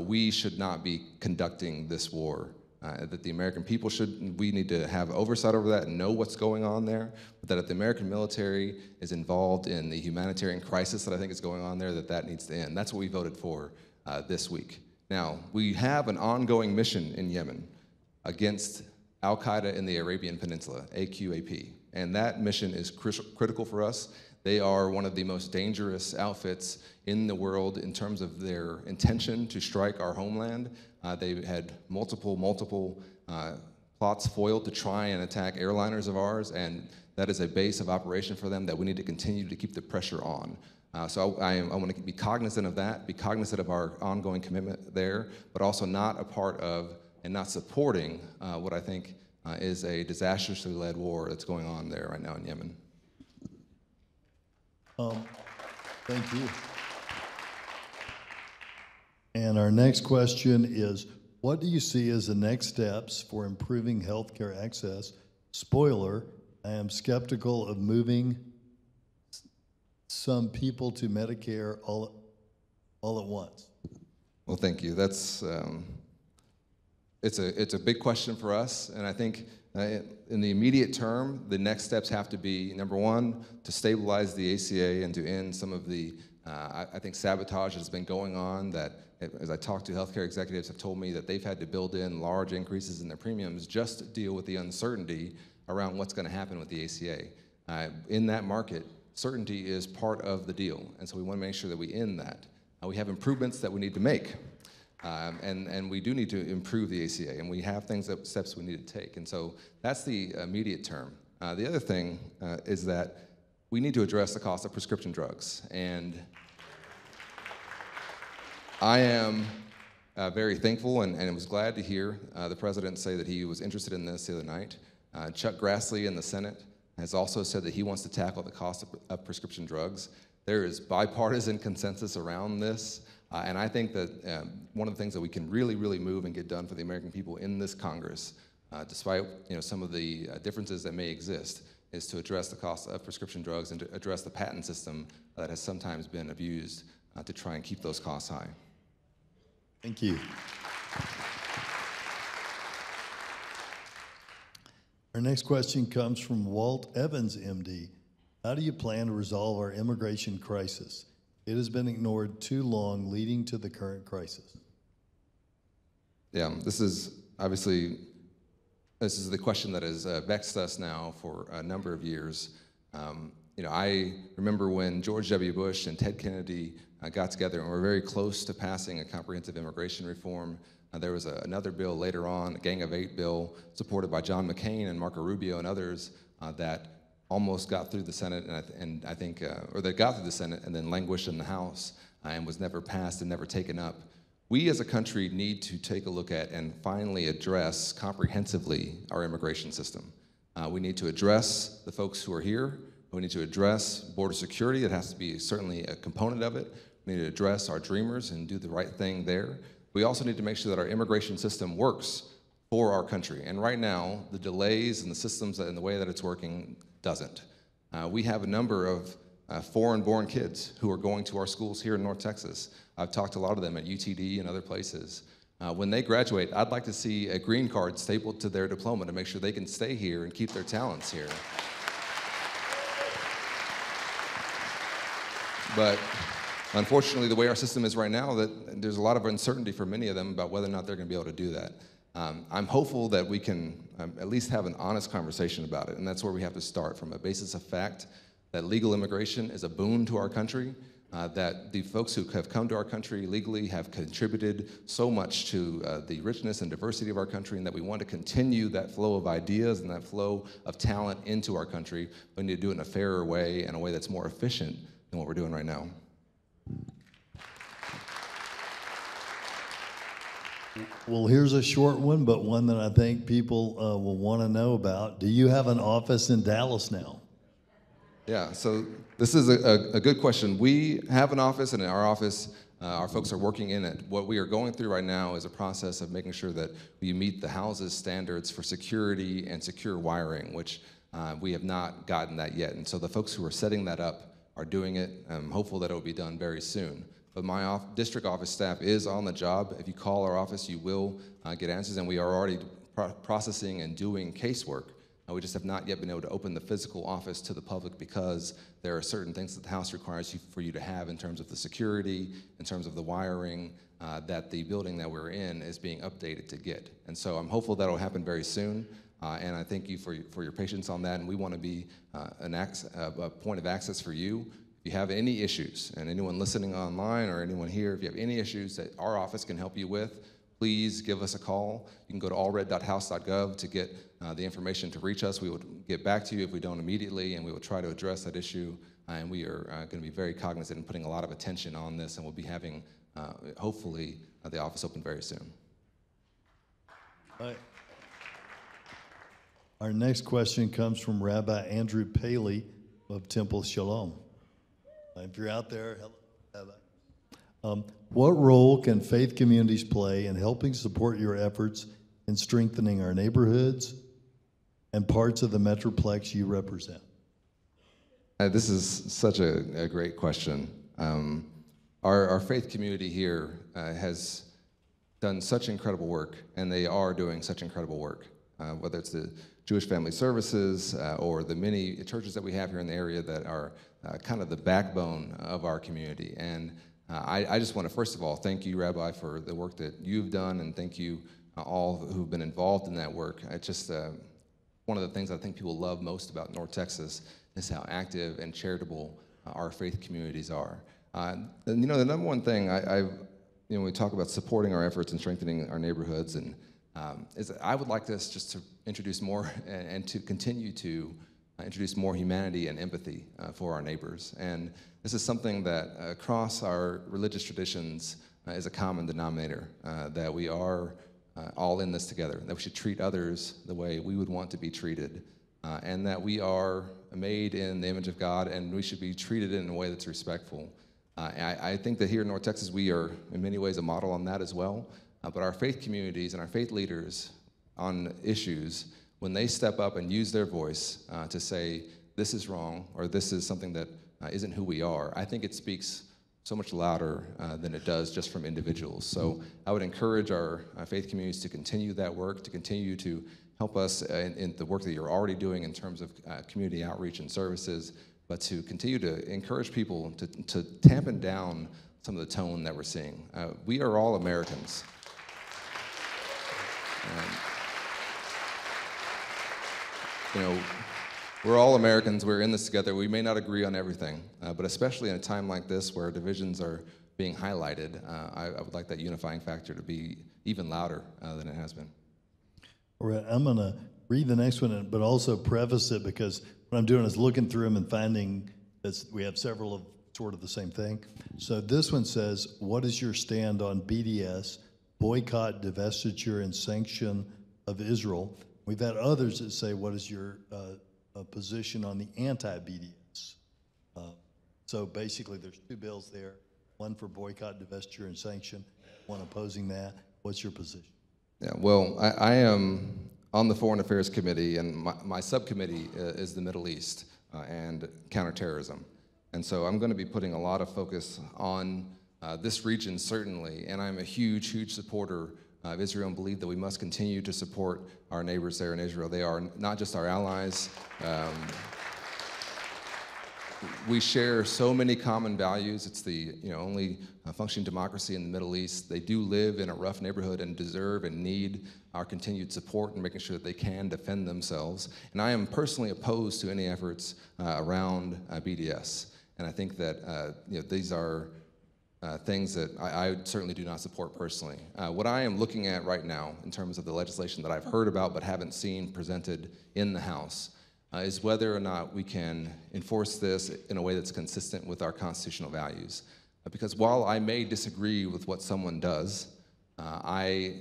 we should not be conducting this war, that the American people should, we need to have oversight over that and know what's going on there, but that if the American military is involved in the humanitarian crisis that I think is going on there, that needs to end. That's what we voted for this week. Now, we have an ongoing mission in Yemen against Al-Qaeda in the Arabian Peninsula, AQAP, and that mission is critical for us. They are one of the most dangerous outfits in the world in terms of their intention to strike our homeland. They had multiple plots foiled to try and attack airliners of ours, and that is a base of operation for them that we need to continue to keep the pressure on. So I want to be cognizant of that, be cognizant of our ongoing commitment there, but also not a part of and not supporting what I think is a disastrously led war that's going on there right now in Yemen. Thank you. And our next question is, what do you see as the next steps for improving healthcare access? Spoiler, I am skeptical of moving some people to Medicare all at once. Well, thank you. That's it's a big question for us, and I think in the immediate term, the next steps have to be, number one, to stabilize the ACA and to end some of the, I think, sabotage that's been going on that, as I talked to healthcare executives, have told me that they've had to build in large increases in their premiums just to deal with the uncertainty around what's going to happen with the ACA. In that market, certainty is part of the deal, and so we want to make sure that we end that. We have improvements that we need to make, and we do need to improve the ACA, and we have steps we need to take, and so that's the immediate term. The other thing is that we need to address the cost of prescription drugs, and I am very thankful and was glad to hear the president say that he was interested in this the other night. Chuck Grassley in the Senate has also said that he wants to tackle the cost of prescription drugs. There is bipartisan consensus around this, and I think that one of the things that we can really move and get done for the American people in this Congress, despite some of the differences that may exist, is to address the cost of prescription drugs and to address the patent system that has sometimes been abused to try and keep those costs high. Thank you. Our next question comes from Walt Evans, MD. How do you plan to resolve our immigration crisis? It has been ignored too long, leading to the current crisis. Yeah, this is the question that has vexed us now for a number of years. I remember when George W. Bush and Ted Kennedy got together and were very close to passing a comprehensive immigration reform. There was another bill later on, a Gang of Eight bill, supported by John McCain and Marco Rubio and others that almost got through the Senate, and I think, or that got through the Senate and then languished in the House and was never passed and never taken up. We as a country need to take a look at and finally address comprehensively our immigration system. We need to address the folks who are here. We need to address border security. It has to be certainly a component of it. We need to address our dreamers and do the right thing there. We also need to make sure that our immigration system works for our country. And right now, the delays and the systems and the way that it's working doesn't. We have a number of foreign-born kids who are going to our schools here in North Texas. I've talked to a lot of them at UTD and other places. When they graduate, I'd like to see a green card stapled to their diploma to make sure they can stay here and keep their talents here. But unfortunately, the way our system is right now, that there's a lot of uncertainty for many of them about whether or not they're going to be able to do that. I'm hopeful that we can at least have an honest conversation about it, and that's where we have to start, from a basis of fact that legal immigration is a boon to our country, that the folks who have come to our country legally have contributed so much to the richness and diversity of our country, and that we want to continue that flow of ideas and that flow of talent into our country. We need to do it in a fairer way, and a way that's more efficient than what we're doing right now. Well, here's a short one, but one that I think people will want to know about. Do you have an office in Dallas now? Yeah, so this is a good question. We have an office, and in our office, our folks are working in it. What we are going through right now is a process of making sure that we meet the house's standards for security and secure wiring, which we have not gotten that yet. And so the folks who are setting that up are doing it. I'm hopeful that it will be done very soon. But my district office staff is on the job. If you call our office, you will get answers, and we are already processing and doing casework. We just have not yet been able to open the physical office to the public because there are certain things that the House requires for you to have in terms of the security, in terms of the wiring, that the building that we're in is being updated to get. And so I'm hopeful that'll happen very soon. And I thank you for your patience on that. And we want to be a point of access for you. If you have any issues, and anyone listening online or anyone here, if you have any issues that our office can help you with, please give us a call. You can go to allred.house.gov to get the information to reach us. We will get back to you if we don't immediately, and we will try to address that issue. And we are going to be very cognizant and putting a lot of attention on this, and we'll be having, hopefully, the office open very soon. Our next question comes from Rabbi Andrew Paley of Temple Shalom. If you're out there, hello, Rabbi. What role can faith communities play in helping support your efforts in strengthening our neighborhoods and parts of the Metroplex you represent? This is such a great question. Our faith community here has done such incredible work, and they are doing such incredible work, whether it's the Jewish Family Services or the many churches that we have here in the area that are kind of the backbone of our community. And I just want to, first of all, thank you, Rabbi, for the work that you've done, and thank you all who've been involved in that work. It's just one of the things I think people love most about North Texas is how active and charitable our faith communities are. And, you know, the number one thing when we talk about supporting our efforts and strengthening our neighborhoods, and is I would like us just to introduce more and to continue to introduce more humanity and empathy for our neighbors. And this is something that across our religious traditions is a common denominator, that we are all in this together, that we should treat others the way we would want to be treated, and that we are made in the image of God, and we should be treated in a way that's respectful. I think that here in North Texas, we are in many ways a model on that as well. But our faith communities and our faith leaders on issues, when they step up and use their voice to say, this is wrong, or this is something that isn't who we are, I think it speaks so much louder than it does just from individuals. So I would encourage our faith communities to continue that work, to continue to help us in the work that you're already doing in terms of community outreach and services, but to continue to encourage people to tampen down some of the tone that we're seeing. We are all Americans. You know, we're all Americans. We're in this together. We may not agree on everything, but especially in a time like this where divisions are being highlighted, I would like that unifying factor to be even louder than it has been. All right, I'm going to read the next one, but also preface it, because what I'm doing is looking through them and finding that we have several of sort of the same thing. So this one says, what is your stand on BDS, boycott, divestiture, and sanction of Israel? We've had others that say, what is your position on the anti-BDS? So basically, there's two bills there, one for boycott, divestiture, and sanction, one opposing that. What's your position? Yeah, well, I am on the Foreign Affairs Committee, and my subcommittee is the Middle East and counterterrorism. And so I'm going to be putting a lot of focus on this region, certainly, and I'm a huge, huge supporter of Israel and believe that we must continue to support our neighbors there in Israel. They are not just our allies. We share so many common values. It's the only functioning democracy in the Middle East. They do live in a rough neighborhood and deserve and need our continued support and making sure that they can defend themselves. And I am personally opposed to any efforts around BDS. And I think that these are things that I certainly do not support personally. What I am looking at right now in terms of the legislation that I've heard about but haven't seen presented in the House is whether or not we can enforce this in a way that's consistent with our constitutional values. Because while I may disagree with what someone does, I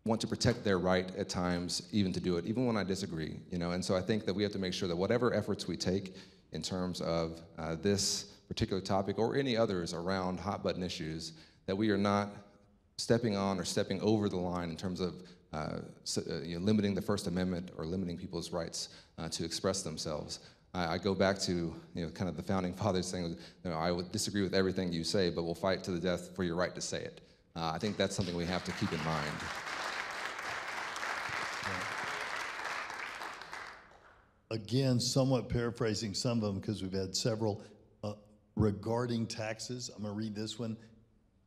want to protect their right at times even to do it, even when I disagree, and so I think that we have to make sure that whatever efforts we take in terms of this particular topic or any others around hot button issues, that we are not stepping on or stepping over the line in terms of limiting the First Amendment or limiting people's rights to express themselves. I go back to kind of the founding fathers saying, I would disagree with everything you say, but we'll fight to the death for your right to say it. I think that's something we have to keep in mind. Again, somewhat paraphrasing some of them because we've had several regarding taxes. I'm going to read this one,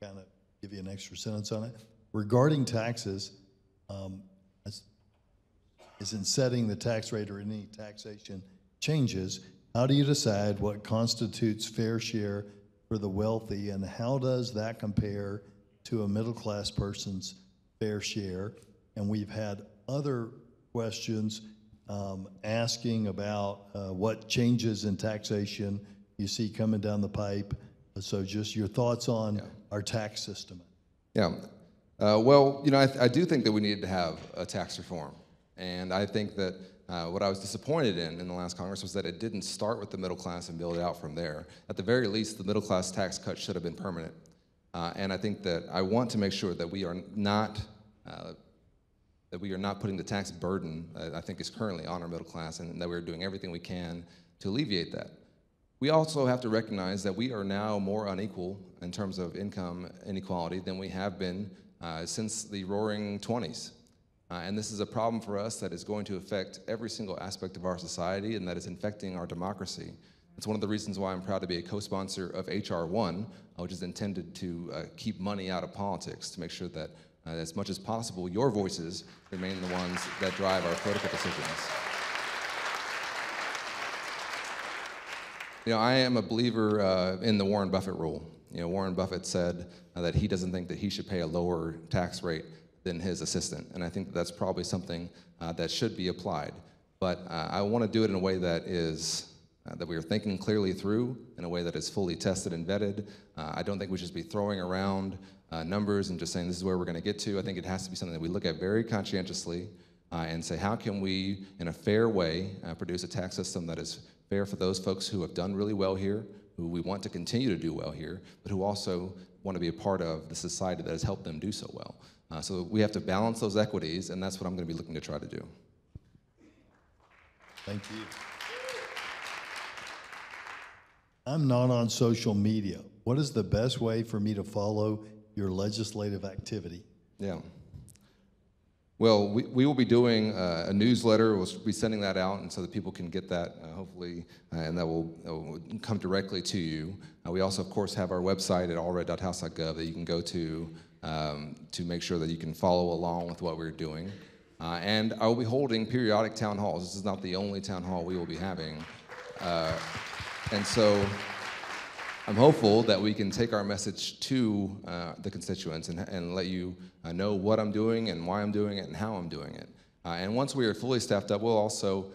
kind of give you an extra sentence on it. Regarding taxes, is in setting the tax rate or any taxation changes, how do you decide what constitutes fair share for the wealthy, and how does that compare to a middle-class person's fair share? And we've had other questions asking about what changes in taxation you see coming down the pipe. So just your thoughts on our tax system. Yeah. Well, I do think that we need to have a tax reform. And I think that what I was disappointed in the last Congress was that it didn't start with the middle class and build it out from there. At the very least, the middle class tax cut should have been permanent. And I think that I want to make sure that we are not putting the tax burden I think is currently on our middle class, and that we're doing everything we can to alleviate that. We also have to recognize that we are now more unequal in terms of income inequality than we have been since the roaring 20s. And this is a problem for us that is going to affect every single aspect of our society, and that is infecting our democracy. It's one of the reasons why I'm proud to be a co-sponsor of H.R. 1, which is intended to keep money out of politics, to make sure that as much as possible, your voices remain the ones that drive our political decisions. I am a believer in the Warren Buffett rule. Warren Buffett said that he doesn't think that he should pay a lower tax rate than his assistant, and I think that's probably something that should be applied. But I want to do it in a way that is that we are thinking clearly through, in a way that is fully tested and vetted. I don't think we should be throwing around numbers and just saying this is where we're going to get to. I think it has to be something that we look at very conscientiously and say, how can we, in a fair way, produce a tax system that is fair for those folks who have done really well here, who we want to continue to do well here, but who also want to be a part of the society that has helped them do so well. So we have to balance those equities, and that's what I'm going to be looking to try to do. Thank you. I'm not on social media. What is the best way for me to follow your legislative activity? Yeah. Well, we will be doing a newsletter. We'll be sending that out, and so that people can get that, hopefully, and that will come directly to you. We also, of course, have our website at allred.house.gov that you can go to make sure that you can follow along with what we're doing. And I will be holding periodic town halls. This is not the only town hall we will be having. And so I'm hopeful that we can take our message to the constituents and let you know what I'm doing and why I'm doing it and how I'm doing it. And once we are fully staffed up, we'll also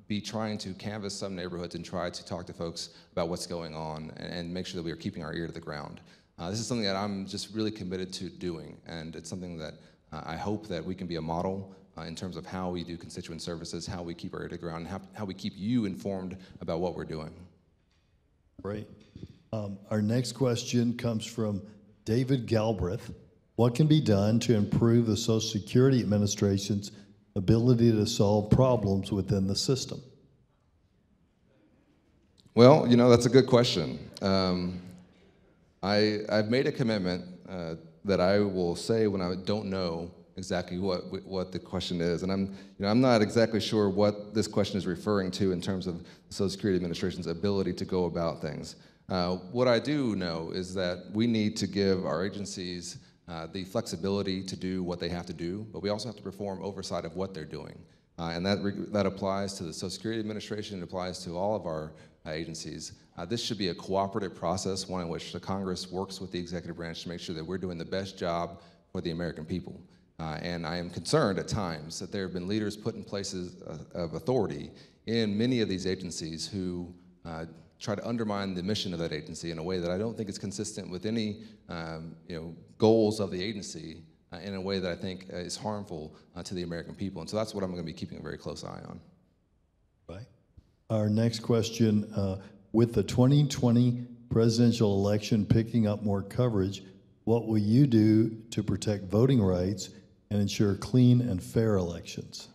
be trying to canvass some neighborhoods and try to talk to folks about what's going on and make sure that we are keeping our ear to the ground. This is something that I'm just really committed to doing, and it's something that I hope that we can be a model in terms of how we do constituent services, how we keep our ear to the ground, and how we keep you informed about what we're doing. Great. Our next question comes from David Galbraith. What can be done to improve the Social Security Administration's ability to solve problems within the system? Well, that's a good question. I've made a commitment that I will say when I don't know exactly what the question is, and I'm not exactly sure what this question is referring to in terms of the Social Security Administration's ability to go about things. What I do know is that we need to give our agencies the flexibility to do what they have to do, but we also have to perform oversight of what they're doing. And that applies to the Social Security Administration, it applies to all of our agencies. This should be a cooperative process, one in which the Congress works with the executive branch to make sure that we're doing the best job for the American people. And I am concerned at times that there have been leaders put in places of authority in many of these agencies who try to undermine the mission of that agency in a way that I don't think is consistent with any goals of the agency in a way that I think is harmful to the American people. And so that's what I'm going to be keeping a very close eye on. Right. Our next question, with the 2020 presidential election picking up more coverage, what will you do to protect voting rights and ensure clean and fair elections?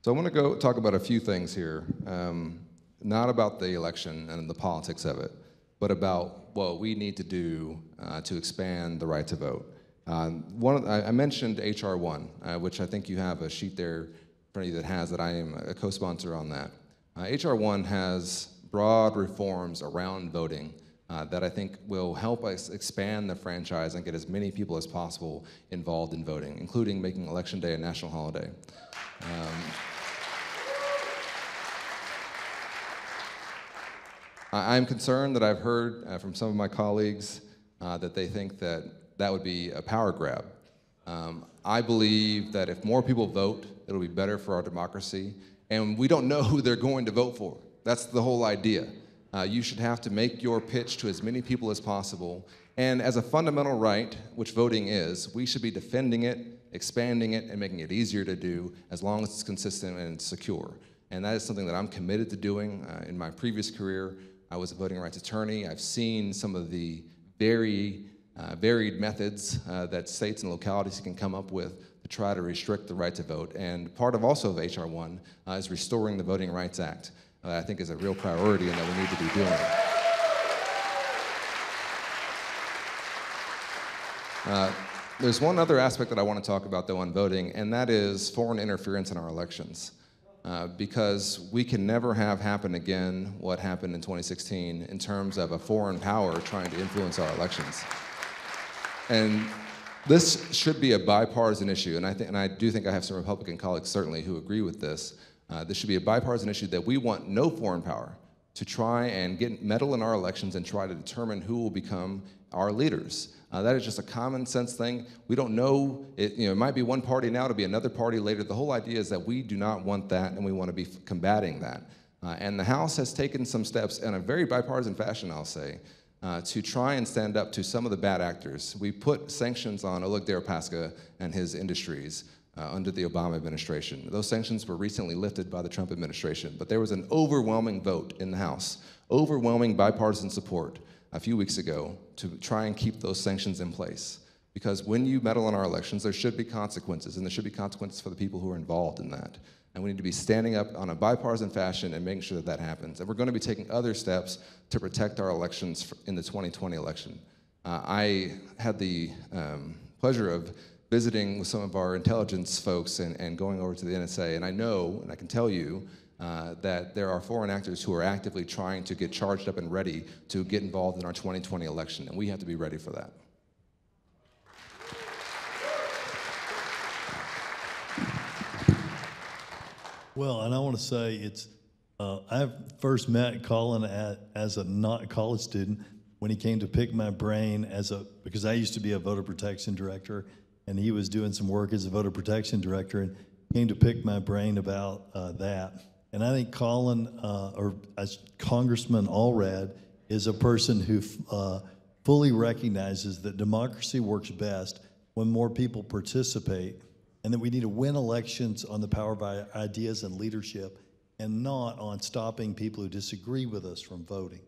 So I want to go talk about a few things here, not about the election and the politics of it, but about what we need to do to expand the right to vote. I mentioned H.R. 1, which I think you have a sheet there in front of you that has that I am a co-sponsor on that. H.R. 1 has broad reforms around voting that I think will help us expand the franchise and get as many people as possible involved in voting, including making Election Day a national holiday. I'm concerned that I've heard from some of my colleagues that they think that that would be a power grab. I believe that if more people vote, it'll be better for our democracy, and we don't know who they're going to vote for. That's the whole idea. You should have to make your pitch to as many people as possible, and as a fundamental right, which voting is, we should be defending it, expanding it, and making it easier to do as long as it's consistent and secure. And that is something that I'm committed to doing. In my previous career, I was a voting rights attorney. I've seen some of the very varied methods that states and localities can come up with to try to restrict the right to vote. And part of also of H.R. 1 is restoring the Voting Rights Act. I think is a real priority and that we need to be doing. There's one other aspect that I want to talk about, though, on voting, and that is foreign interference in our elections. Because we can never have happen again what happened in 2016 in terms of a foreign power trying to influence our elections. And this should be a bipartisan issue, and I do think I have some Republican colleagues certainly who agree with this. This should be a bipartisan issue that we want no foreign power to try and meddle in our elections and try to determine who will become our leaders. That is just a common sense thing. We don't know, it might be one party now, to be another party later. The whole idea is that we do not want that and we want to be combating that. And the House has taken some steps in a very bipartisan fashion, I'll say, to try and stand up to some of the bad actors. We put sanctions on Oleg Deripaska and his industries under the Obama administration. Those sanctions were recently lifted by the Trump administration, but there was an overwhelming vote in the House, overwhelming bipartisan support a few weeks ago to try and keep those sanctions in place. Because when you meddle in our elections, there should be consequences, and there should be consequences for the people who are involved in that. And we need to be standing up on a bipartisan fashion and making sure that that happens. And we're going to be taking other steps to protect our elections in the 2020 election. I had the pleasure of visiting with some of our intelligence folks and going over to the NSA, and I know, and I can tell you, that there are foreign actors who are actively trying to get charged up and ready to get involved in our 2020 election, and we have to be ready for that. Well, and I want to say it's, I first met Colin as a not college student when he came to pick my brain because I used to be a voter protection director, and he was doing some work as a voter protection director and came to pick my brain about that. And I think Colin, or as Congressman Allred, is a person who fully recognizes that democracy works best when more people participate, and that we need to win elections on the power of ideas and leadership, and not on stopping people who disagree with us from voting.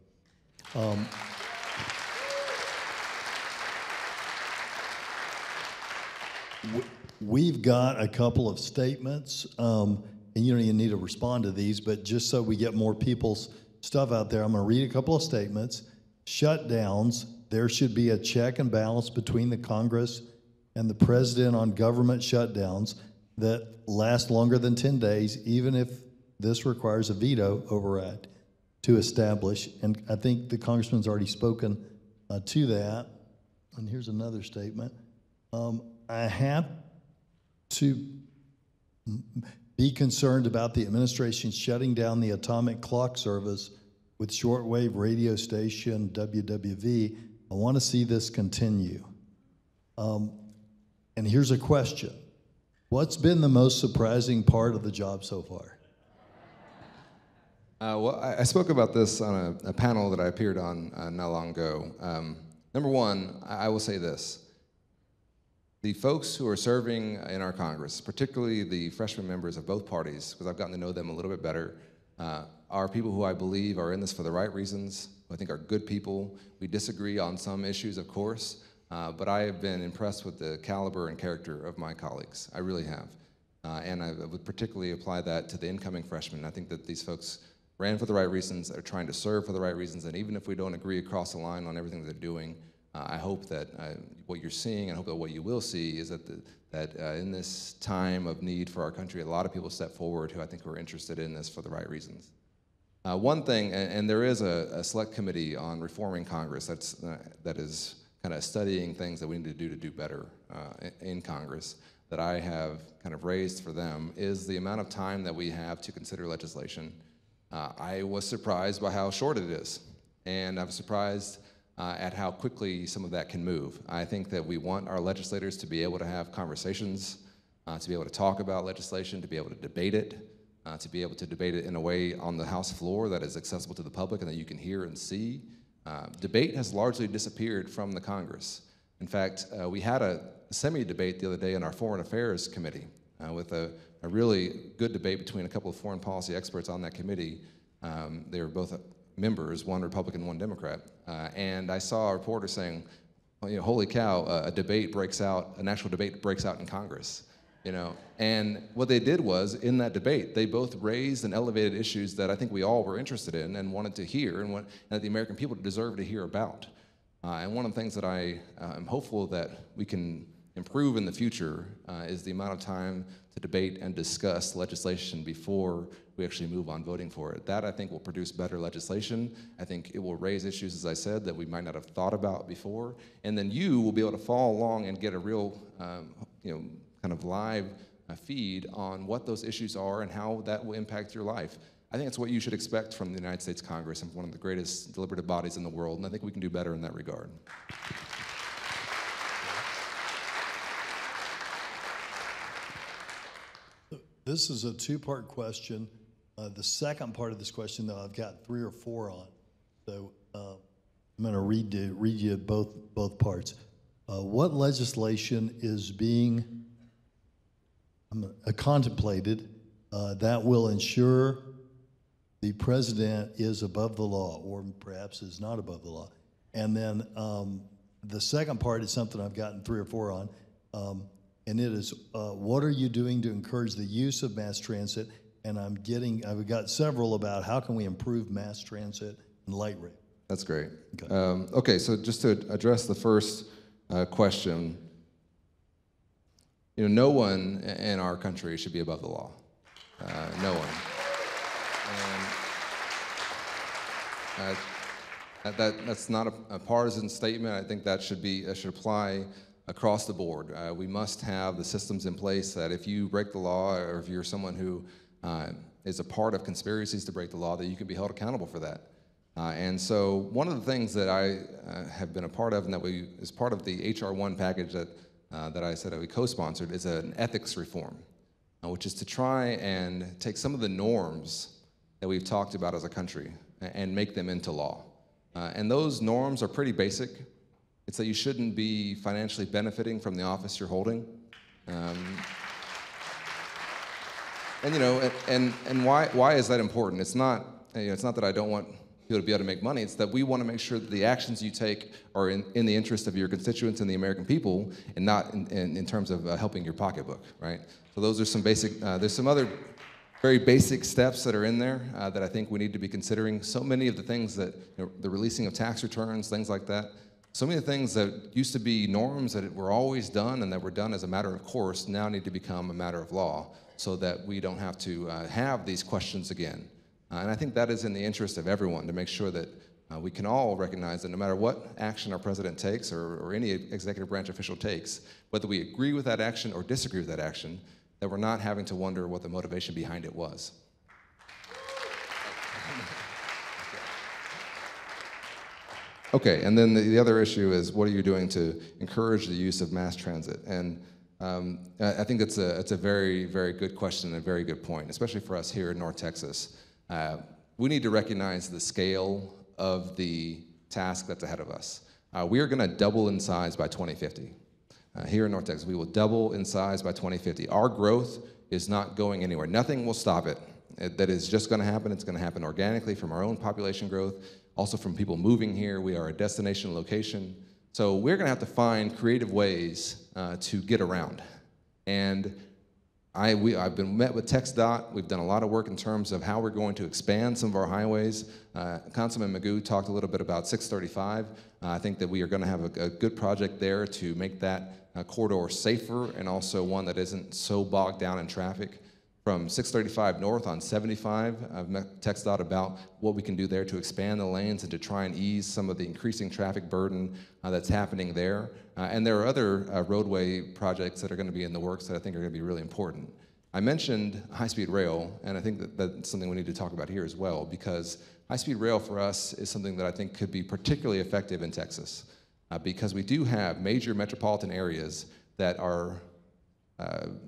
We've got a couple of statements, and you don't even need to respond to these, but just so we get more people's stuff out there, I'm going to read a couple of statements. Shutdowns, there should be a check and balance between the Congress and the president on government shutdowns that last longer than 10 days, even if this requires a veto override to establish. And I think the congressman's already spoken to that. And here's another statement. I have to be concerned about the administration shutting down the atomic clock service with shortwave radio station WWV. I want to see this continue. And here's a question. What's been the most surprising part of the job so far? Well, I spoke about this on a panel that I appeared on not long ago. Number one, I will say this. The folks who are serving in our Congress, particularly the freshman members of both parties, because I've gotten to know them a little bit better, are people who I believe are in this for the right reasons, who I think are good people. We disagree on some issues, of course, but I have been impressed with the caliber and character of my colleagues. I really have. And I would particularly apply that to the incoming freshmen. I think that these folks ran for the right reasons, are trying to serve for the right reasons, and even if we don't agree across the line on everything they're doing, I hope that what you're seeing, and I hope that what you will see, is that in this time of need for our country, a lot of people step forward who I think are interested in this for the right reasons. One thing, and there is a select committee on reforming Congress that is kind of studying things that we need to do better in Congress, that I have kind of raised for them, is the amount of time that we have to consider legislation. I was surprised by how short it is, and I was surprised at how quickly some of that can move. I think that we want our legislators to be able to have conversations, to be able to talk about legislation, to be able to debate it, in a way on the House floor that is accessible to the public and that you can hear and see. Debate has largely disappeared from the Congress. In fact, we had a semi-debate the other day in our Foreign Affairs Committee with a really good debate between a couple of foreign policy experts on that committee. They were both members, one Republican, one Democrat. And I saw a reporter saying, well, you know, holy cow, an actual debate breaks out in Congress. You know, and what they did was, in that debate, they both raised and elevated issues that I think we all were interested in and wanted to hear, and that the American people deserve to hear about. And one of the things that I am hopeful that we can improve in the future is the amount of time to debate and discuss legislation before we actually move on voting for it. That, I think, will produce better legislation. I think it will raise issues, as I said, that we might not have thought about before. And then you will be able to follow along and get a real, kind of live feed on what those issues are and how that will impact your life. I think that's what you should expect from the United States Congress, and one of the greatest deliberative bodies in the world, and I think we can do better in that regard. This is a two-part question. The second part of this question, though, I've got 3 or 4 on. So I'm going to read you both parts. What legislation is being contemplated that will ensure the president is above the law, or perhaps is not above the law? And then the second part is something I've gotten 3 or 4 on, and it is, what are you doing to encourage the use of mass transit? And I've got several about how can we improve mass transit and light rail. That's great. Okay. Okay, so just to address the first question, you know, no one in our country should be above the law. No one. And that's not a partisan statement. I think that should apply across the board. We must have the systems in place that if you break the law, or if you're someone who is a part of conspiracies to break the law, that you can be held accountable for that. And so one of the things that I have been a part of, and that is part of the HR 1 package that I said that we co-sponsored, is an ethics reform, which is to try and take some of the norms that we've talked about as a country and make them into law. And those norms are pretty basic. It's that you shouldn't be financially benefiting from the office you're holding. And you know, and why is that important? It's not that I don't want people to be able to make money. It's that we want to make sure that the actions you take are in the interest of your constituents and the American people, and not in terms of helping your pocketbook, right? So those are some basic. There's some other very basic steps that are in there that I think we need to be considering. So many of the things that, the releasing of tax returns, things like that. So many of the things that used to be norms that were always done and that were done as a matter of course now need to become a matter of law, so that we don't have to have these questions again. And I think that is in the interest of everyone, to make sure that we can all recognize that no matter what action our president takes, or any executive branch official takes, whether we agree with that action or disagree with that action, that we're not having to wonder what the motivation behind it was. Okay, and then the other issue is, what are you doing to encourage the use of mass transit? And I think it's a very, very good question and a very good point, especially for us here in North Texas. We need to recognize the scale of the task that's ahead of us. We are going to double in size by 2050. Here in North Texas, we will double in size by 2050. Our growth is not going anywhere. Nothing will stop it. That is just going to happen. It's going to happen organically from our own population growth, also from people moving here. We are a destination location. So we're going to have to find creative ways to get around. And I've been met with TxDOT. We've done a lot of work in terms of how we're going to expand some of our highways. Councilman Magoo talked a little bit about 635. I think that we are going to have a good project there to make that corridor safer and also one that isn't so bogged down in traffic. From 635 north on 75, I've met TxDOT about what we can do there to expand the lanes and to try and ease some of the increasing traffic burden that's happening there. And there are other roadway projects that are going to be in the works that I think are going to be really important. I mentioned high-speed rail, and I think that that's something we need to talk about here as well, because high-speed rail for us is something that I think could be particularly effective in Texas, because we do have major metropolitan areas that are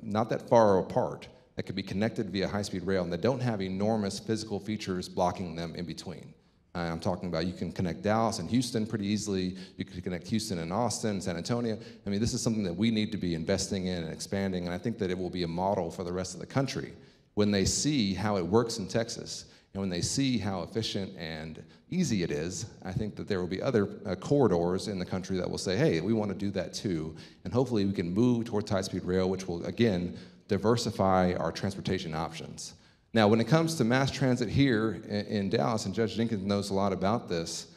not that far apart, that could be connected via high-speed rail and that don't have enormous physical features blocking them in between. I'm talking about you can connect Dallas and Houston pretty easily. You can connect Houston and Austin, San Antonio. I mean, this is something that we need to be investing in and expanding, and I think that it will be a model for the rest of the country. When they see how it works in Texas, and when they see how efficient and easy it is, I think that there will be other corridors in the country that will say, hey, we want to do that too, and hopefully we can move towards high-speed rail, which will, again, diversify our transportation options. Now, when it comes to mass transit here in Dallas, and Judge Jenkins knows a lot about this,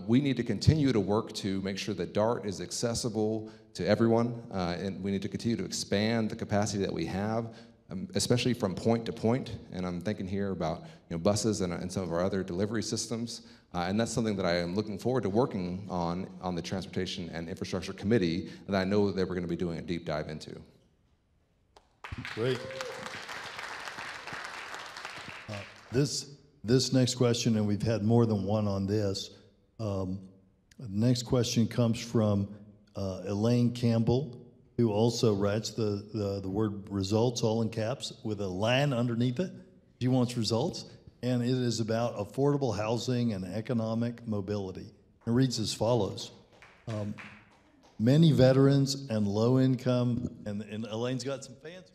we need to continue to work to make sure that DART is accessible to everyone, and we need to continue to expand the capacity that we have, especially from point to point. And I'm thinking here about buses and some of our other delivery systems. And that's something that I am looking forward to working on the Transportation and Infrastructure Committee that I know that we're going to be doing a deep dive into. Great. This next question, and we've had more than one on this. The next question comes from Elaine Campbell, who also writes the word results all in caps with a line underneath it. She wants results, and it is about affordable housing and economic mobility. It reads as follows. Many veterans and low income, and Elaine's got some fans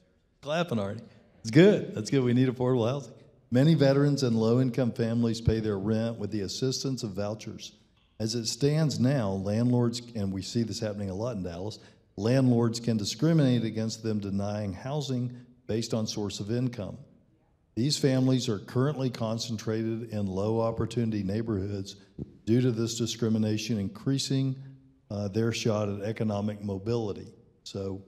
clapping already. It's good. That's good. We need affordable housing. Many veterans and low-income families pay their rent with the assistance of vouchers. As it stands now, landlords, and we see this happening a lot in Dallas, landlords can discriminate against them denying housing based on source of income. These families are currently concentrated in low-opportunity neighborhoods due to this discrimination, increasing their shot at economic mobility. So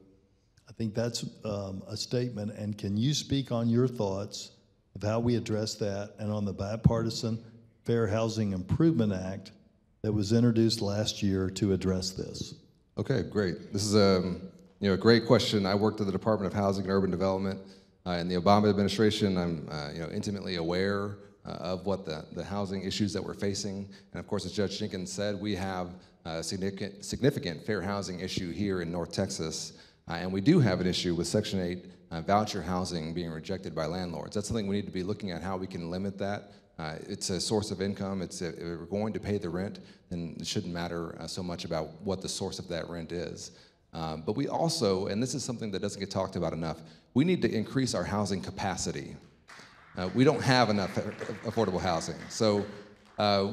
I think that's a statement, and can you speak on your thoughts of how we address that and on the bipartisan Fair Housing Improvement Act that was introduced last year to address this? Okay, great. This is a great question. I worked at the Department of Housing and Urban Development in the Obama administration. I'm intimately aware of what the housing issues that we're facing. And of course, as Judge Jenkins said, we have a significant fair housing issue here in North Texas. And we do have an issue with Section 8 voucher housing being rejected by landlords. That's something we need to be looking at how we can limit that. It's a source of income. If we're going to pay the rent, then it shouldn't matter so much about what the source of that rent is. But we also, and this is something that doesn't get talked about enough, we need to increase our housing capacity. We don't have enough affordable housing. So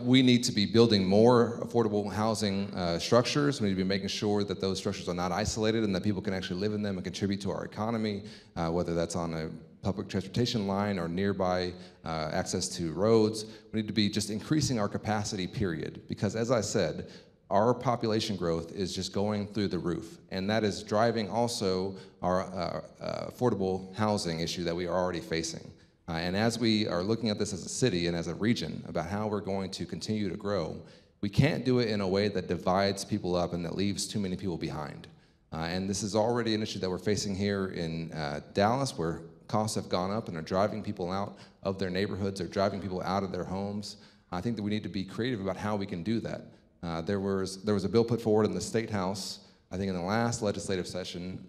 we need to be building more affordable housing structures. We need to be making sure that those structures are not isolated and that people can actually live in them and contribute to our economy, whether that's on a public transportation line or nearby access to roads. We need to be just increasing our capacity, period. Because as I said, our population growth is just going through the roof. And that is driving also our affordable housing issue that we are already facing. And as we are looking at this as a city and as a region about how we're going to continue to grow, we can't do it in a way that divides people up and that leaves too many people behind. And this is already an issue that we're facing here in Dallas, where costs have gone up and are driving people out of their neighborhoods, or driving people out of their homes. I think that we need to be creative about how we can do that. There was a bill put forward in the State House I think in the last legislative session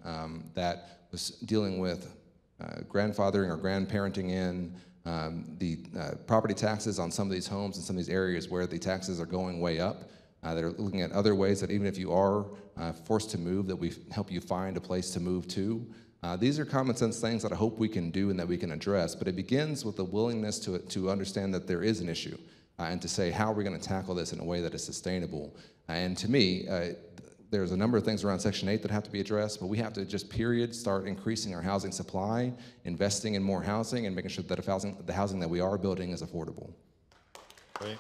that was dealing with grandfathering or grandparenting in, the property taxes on some of these homes in some of these areas where the taxes are going way up. They're looking at other ways that even if you are forced to move, that we help you find a place to move to. These are common sense things that I hope we can do and that we can address, but it begins with the willingness to understand that there is an issue and to say, how are we going to tackle this in a way that is sustainable? And to me, there's a number of things around Section 8 that have to be addressed, but we have to just, period, start increasing our housing supply, investing in more housing, and making sure that the housing that we are building is affordable. Great.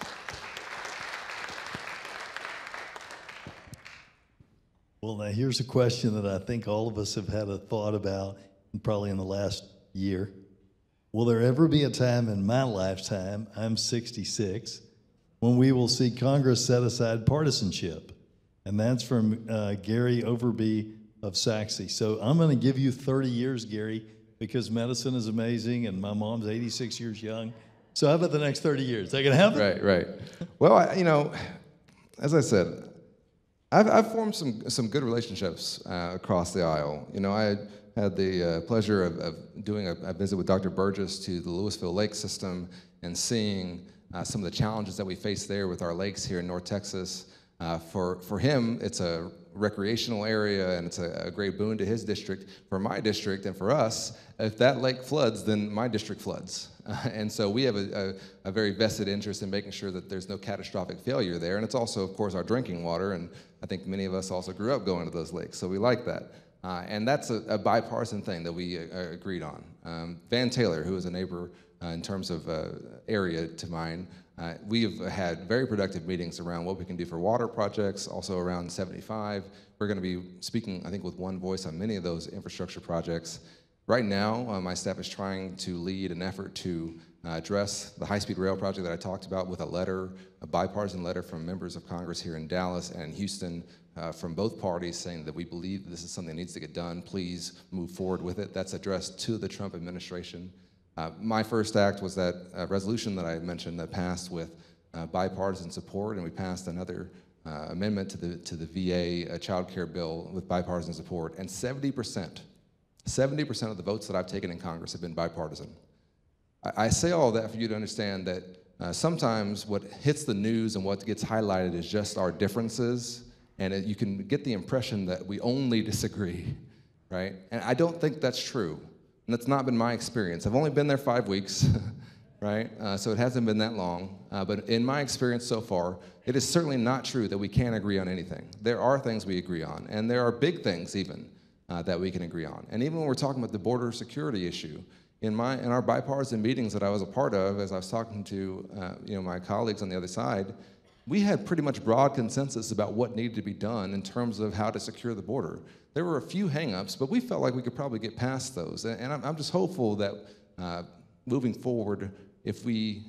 Well, now here's a question that I think all of us have had a thought about, probably in the last year. Will there ever be a time in my lifetime, I'm 66, when we will see Congress set aside partisanship? And that's from Gary Overby of Saxe. So I'm going to give you 30 years, Gary, because medicine is amazing, and my mom's 86 years young. So how about the next 30 years? Is that going to happen? Right. Well, as I said, I've formed some good relationships across the aisle. I had the pleasure of doing a visit with Dr. Burgess to the Louisville Lake System and seeing some of the challenges that we face there with our lakes here in North Texas. For him, it's a recreational area and it's a great boon to his district. For my district and for us, if that lake floods, then my district floods. And so we have a very vested interest in making sure that there's no catastrophic failure there. And it's also, of course, our drinking water. And I think many of us also grew up going to those lakes, so we like that. And that's a bipartisan thing that we agreed on. Van Taylor, who is a neighbor in terms of area to mine, we have had very productive meetings around what we can do for water projects, also around 75. We're going to be speaking, I think, with one voice on many of those infrastructure projects. Right now, my staff is trying to lead an effort to address the high-speed rail project that I talked about with a bipartisan letter from members of Congress here in Dallas and Houston from both parties saying that we believe this is something that needs to get done. Please move forward with it. That's addressed to the Trump administration. My first act was that resolution that I mentioned that passed with bipartisan support, and we passed another amendment to the VA child care bill with bipartisan support, and 70% of the votes that I've taken in Congress have been bipartisan. I say all that for you to understand that sometimes what hits the news and what gets highlighted is just our differences, and you can get the impression that we only disagree, right? And I don't think that's true. And that's not been my experience. I've only been there 5 weeks, right? So it hasn't been that long. But in my experience so far, it is certainly not true that we can't agree on anything. There are things we agree on, and there are big things even that we can agree on. And even when we're talking about the border security issue, in our bipartisan meetings that I was a part of, as I was talking to my colleagues on the other side, we had pretty much broad consensus about what needed to be done in terms of how to secure the border. There were a few hang-ups, but we felt like we could probably get past those. And I'm just hopeful that moving forward, if we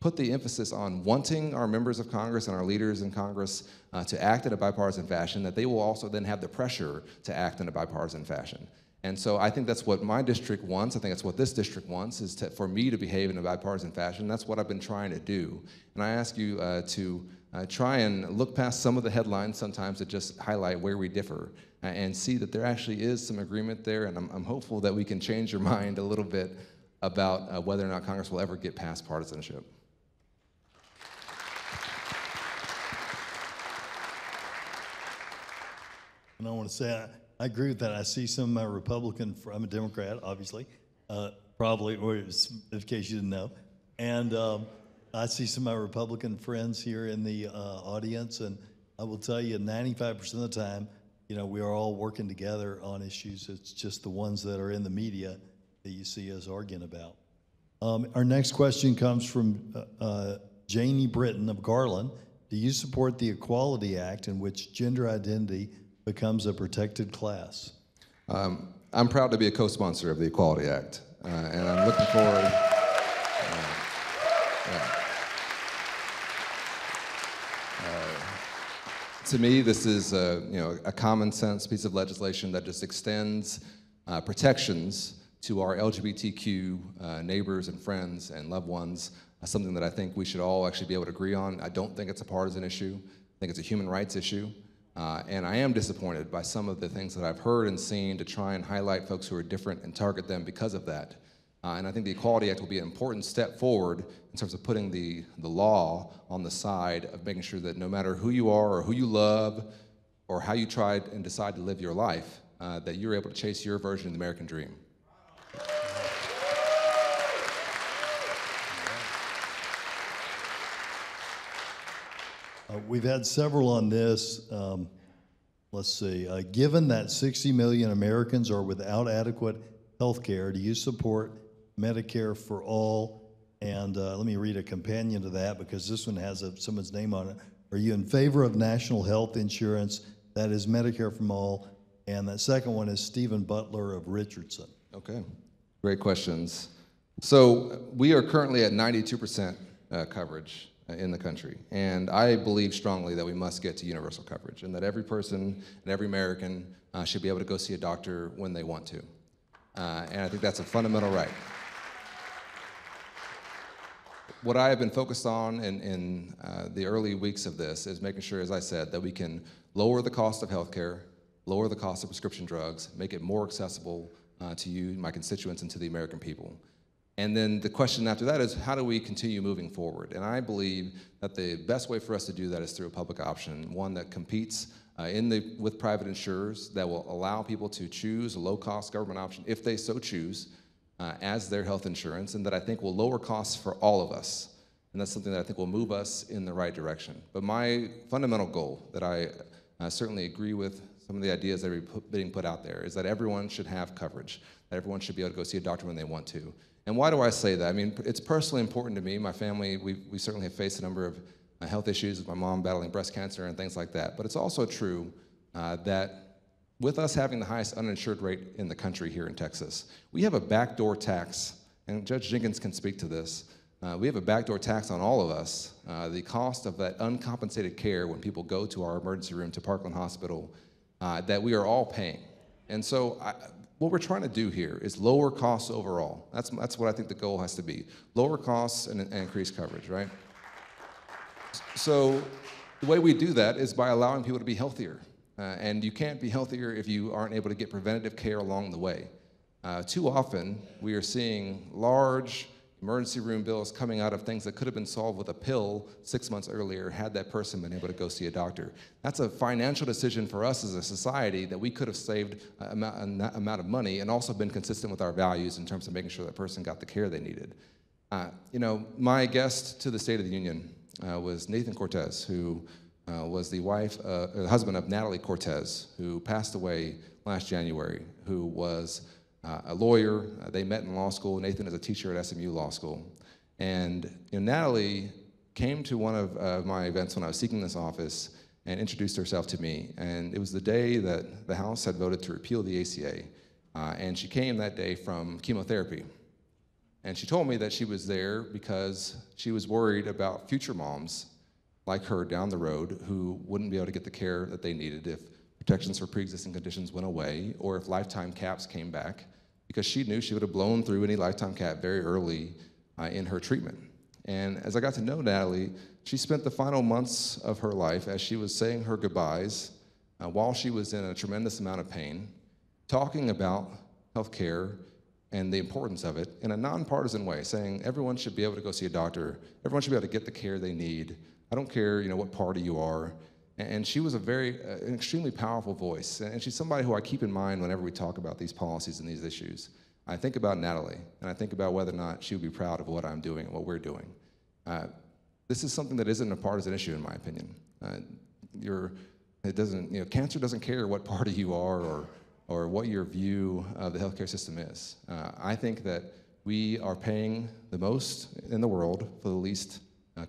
put the emphasis on wanting our members of Congress and our leaders in Congress to act in a bipartisan fashion, that they will also then have the pressure to act in a bipartisan fashion. And so I think that's what my district wants. I think that's what this district wants, is for me to behave in a bipartisan fashion. That's what I've been trying to do. And I ask you to try and look past some of the headlines sometimes that just highlight where we differ and see that there actually is some agreement there. And I'm hopeful that we can change your mind a little bit about whether or not Congress will ever get past partisanship. And I want to say, I agree with that. I see some of my Republican, I'm a Democrat, obviously, probably, or in case you didn't know. And I see some of my Republican friends here in the audience, and I will tell you 95% of the time, we are all working together on issues. It's just the ones that are in the media that you see us arguing about. Our next question comes from Janie Britton of Garland. Do you support the Equality Act in which gender identity becomes a protected class? I'm proud to be a co-sponsor of the Equality Act, and I'm looking forward. To me, this is a common sense piece of legislation that just extends protections to our LGBTQ neighbors and friends and loved ones. Something that I think we should all actually be able to agree on. I don't think it's a partisan issue. I think it's a human rights issue. And I am disappointed by some of the things that I've heard and seen to try and highlight folks who are different and target them because of that. And I think the Equality Act will be an important step forward in terms of putting the law on the side of making sure that no matter who you are or who you love or how you try and decide to live your life, that you're able to chase your version of the American dream. We've had several on this. Let's see. Given that 60 million Americans are without adequate health care, do you support Medicare for all? And let me read a companion to that because this one has someone's name on it. Are you in favor of national health insurance that is Medicare for all? And that second one is Stephen Butler of Richardson. Okay, great questions. So we are currently at 92% coverage in the country. And I believe strongly that we must get to universal coverage and that every person and every American should be able to go see a doctor when they want to. And I think that's a fundamental right. What I have been focused on in the early weeks of this is making sure, as I said, that we can lower the cost of healthcare, lower the cost of prescription drugs, make it more accessible to you, my constituents, and to the American people. And then the question after that is, how do we continue moving forward? And I believe that the best way for us to do that is through a public option, one that competes with private insurers, that will allow people to choose a low-cost government option, if they so choose, as their health insurance, and that I think will lower costs for all of us. And that's something that I think will move us in the right direction. But my fundamental goal, that I certainly agree with some of the ideas that are being put out there, is that everyone should have coverage, that everyone should be able to go see a doctor when they want to. And why do I say that? I mean, it's personally important to me. My family, we certainly have faced a number of health issues with my mom battling breast cancer and things like that. But it's also true that with us having the highest uninsured rate in the country here in Texas, we have a backdoor tax, and Judge Jenkins can speak to this. We have a backdoor tax on all of us. The cost of that uncompensated care when people go to our emergency room, to Parkland Hospital, that we are all paying. And so what we're trying to do here is lower costs overall. That's what I think the goal has to be. Lower costs and increase coverage, right? So the way we do that is by allowing people to be healthier. And you can't be healthier if you aren't able to get preventative care along the way. Too often, we are seeing large emergency room bills coming out of things that could have been solved with a pill 6 months earlier had that person been able to go see a doctor. That's a financial decision for us as a society that we could have saved an amount of money and also been consistent with our values in terms of making sure that person got the care they needed. My guest to the State of the Union was Nathan Cortez, who was the husband of Natalie Cortez, who passed away last January, who was a lawyer. They met in law school. Nathan is a teacher at SMU Law School. And Natalie came to one of my events when I was seeking this office and introduced herself to me. And it was the day that the House had voted to repeal the ACA. And she came that day from chemotherapy. And she told me that she was there because she was worried about future moms like her down the road who wouldn't be able to get the care that they needed if protections for pre-existing conditions went away or if lifetime caps came back, because she knew she would have blown through any lifetime cap very early in her treatment. And as I got to know Natalie, she spent the final months of her life as she was saying her goodbyes while she was in a tremendous amount of pain, talking about healthcare and the importance of it in a nonpartisan way, saying everyone should be able to go see a doctor, everyone should be able to get the care they need. I don't care, what party you are. And she was an extremely powerful voice. And she's somebody who I keep in mind whenever we talk about these policies and these issues. I think about Natalie, and I think about whether or not she would be proud of what I'm doing and what we're doing. This is something that isn't a partisan issue, in my opinion. Cancer doesn't care what party you are or what your view of the healthcare system is. I think that we are paying the most in the world for the least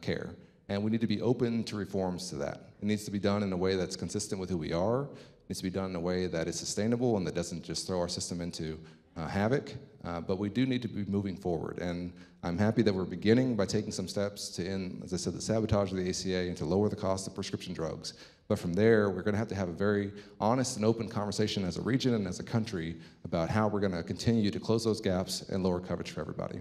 care. And we need to be open to reforms to that. It needs to be done in a way that's consistent with who we are. It needs to be done in a way that is sustainable and that doesn't just throw our system into havoc. But we do need to be moving forward. And I'm happy that we're beginning by taking some steps to end, as I said, the sabotage of the ACA and to lower the cost of prescription drugs. But from there, we're going to have a very honest and open conversation as a region and as a country about how we're going to continue to close those gaps and lower coverage for everybody.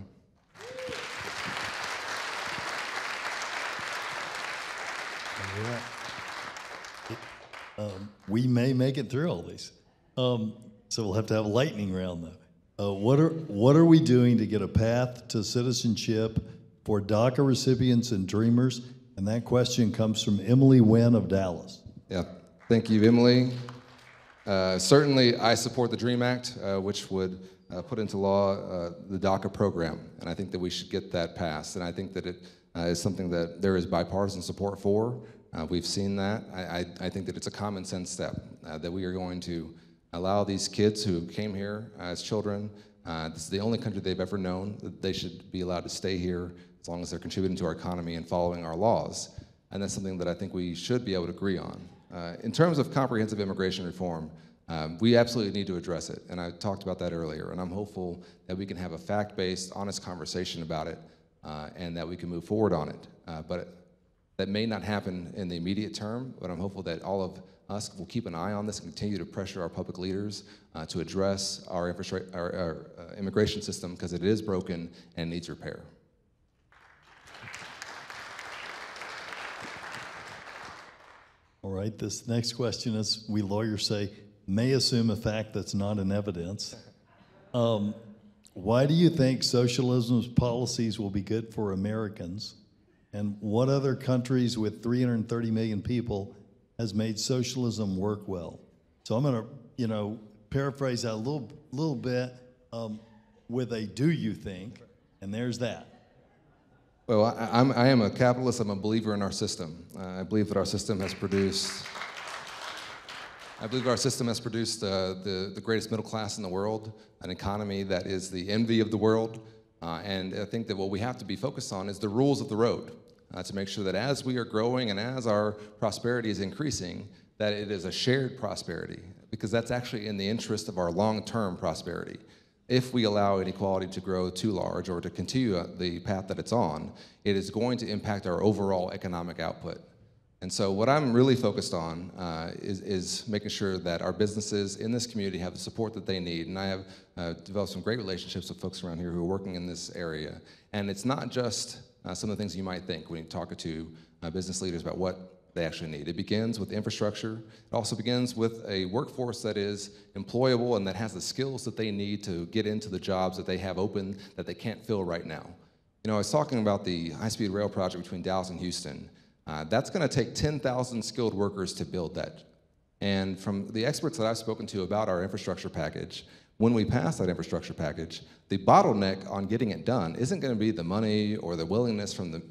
We may make it through all these. So we'll have to have a lightning round, though. What are we doing to get a path to citizenship for DACA recipients and dreamers? And that question comes from Emily Wynn of Dallas. Yeah, thank you, Emily. Certainly, I support the DREAM Act, which would put into law the DACA program, and I think that we should get that passed. And I think that it is something that there is bipartisan support for. We've seen that. I think that it's a common sense step that we are going to allow these kids who came here as children. This is the only country they've ever known. That they should be allowed to stay here as long as they're contributing to our economy and following our laws. And that's something that I think we should be able to agree on. In terms of comprehensive immigration reform, we absolutely need to address it, and I talked about that earlier, and I'm hopeful that we can have a fact-based, honest conversation about it, and that we can move forward on it. But that may not happen in the immediate term, but I'm hopeful that all of us will keep an eye on this and continue to pressure our public leaders to address our immigration system, because it is broken and needs repair. All right, this next question is, we lawyers say, may assume a fact that's not in evidence. Why do you think socialism's policies will be good for Americans? And what other countries with 330 million people has made socialism work well? So I'm gonna, paraphrase that a little bit with a do you think, and there's that. Well, I am a capitalist. I'm a believer in our system. I believe that our system has produced. I believe our system has produced the greatest middle class in the world, an economy that is the envy of the world, and I think that what we have to be focused on is the rules of the road, to make sure that as we are growing and as our prosperity is increasing, that it is a shared prosperity, because that's actually in the interest of our long-term prosperity. If we allow inequality to grow too large or to continue the path that it's on, it is going to impact our overall economic output. And so what I'm really focused on is making sure that our businesses in this community have the support that they need. And I have developed some great relationships with folks around here who are working in this area. And it's not just some of the things you might think when you talk to business leaders about what they actually need. It begins with infrastructure. It also begins with a workforce that is employable and that has the skills that they need to get into the jobs that they have open that they can't fill right now. I was talking about the high-speed rail project between Dallas and Houston. That's going to take 10,000 skilled workers to build that. And from the experts that I've spoken to about our infrastructure package, when we pass that infrastructure package, the bottleneck on getting it done isn't going to be the money or the willingness from the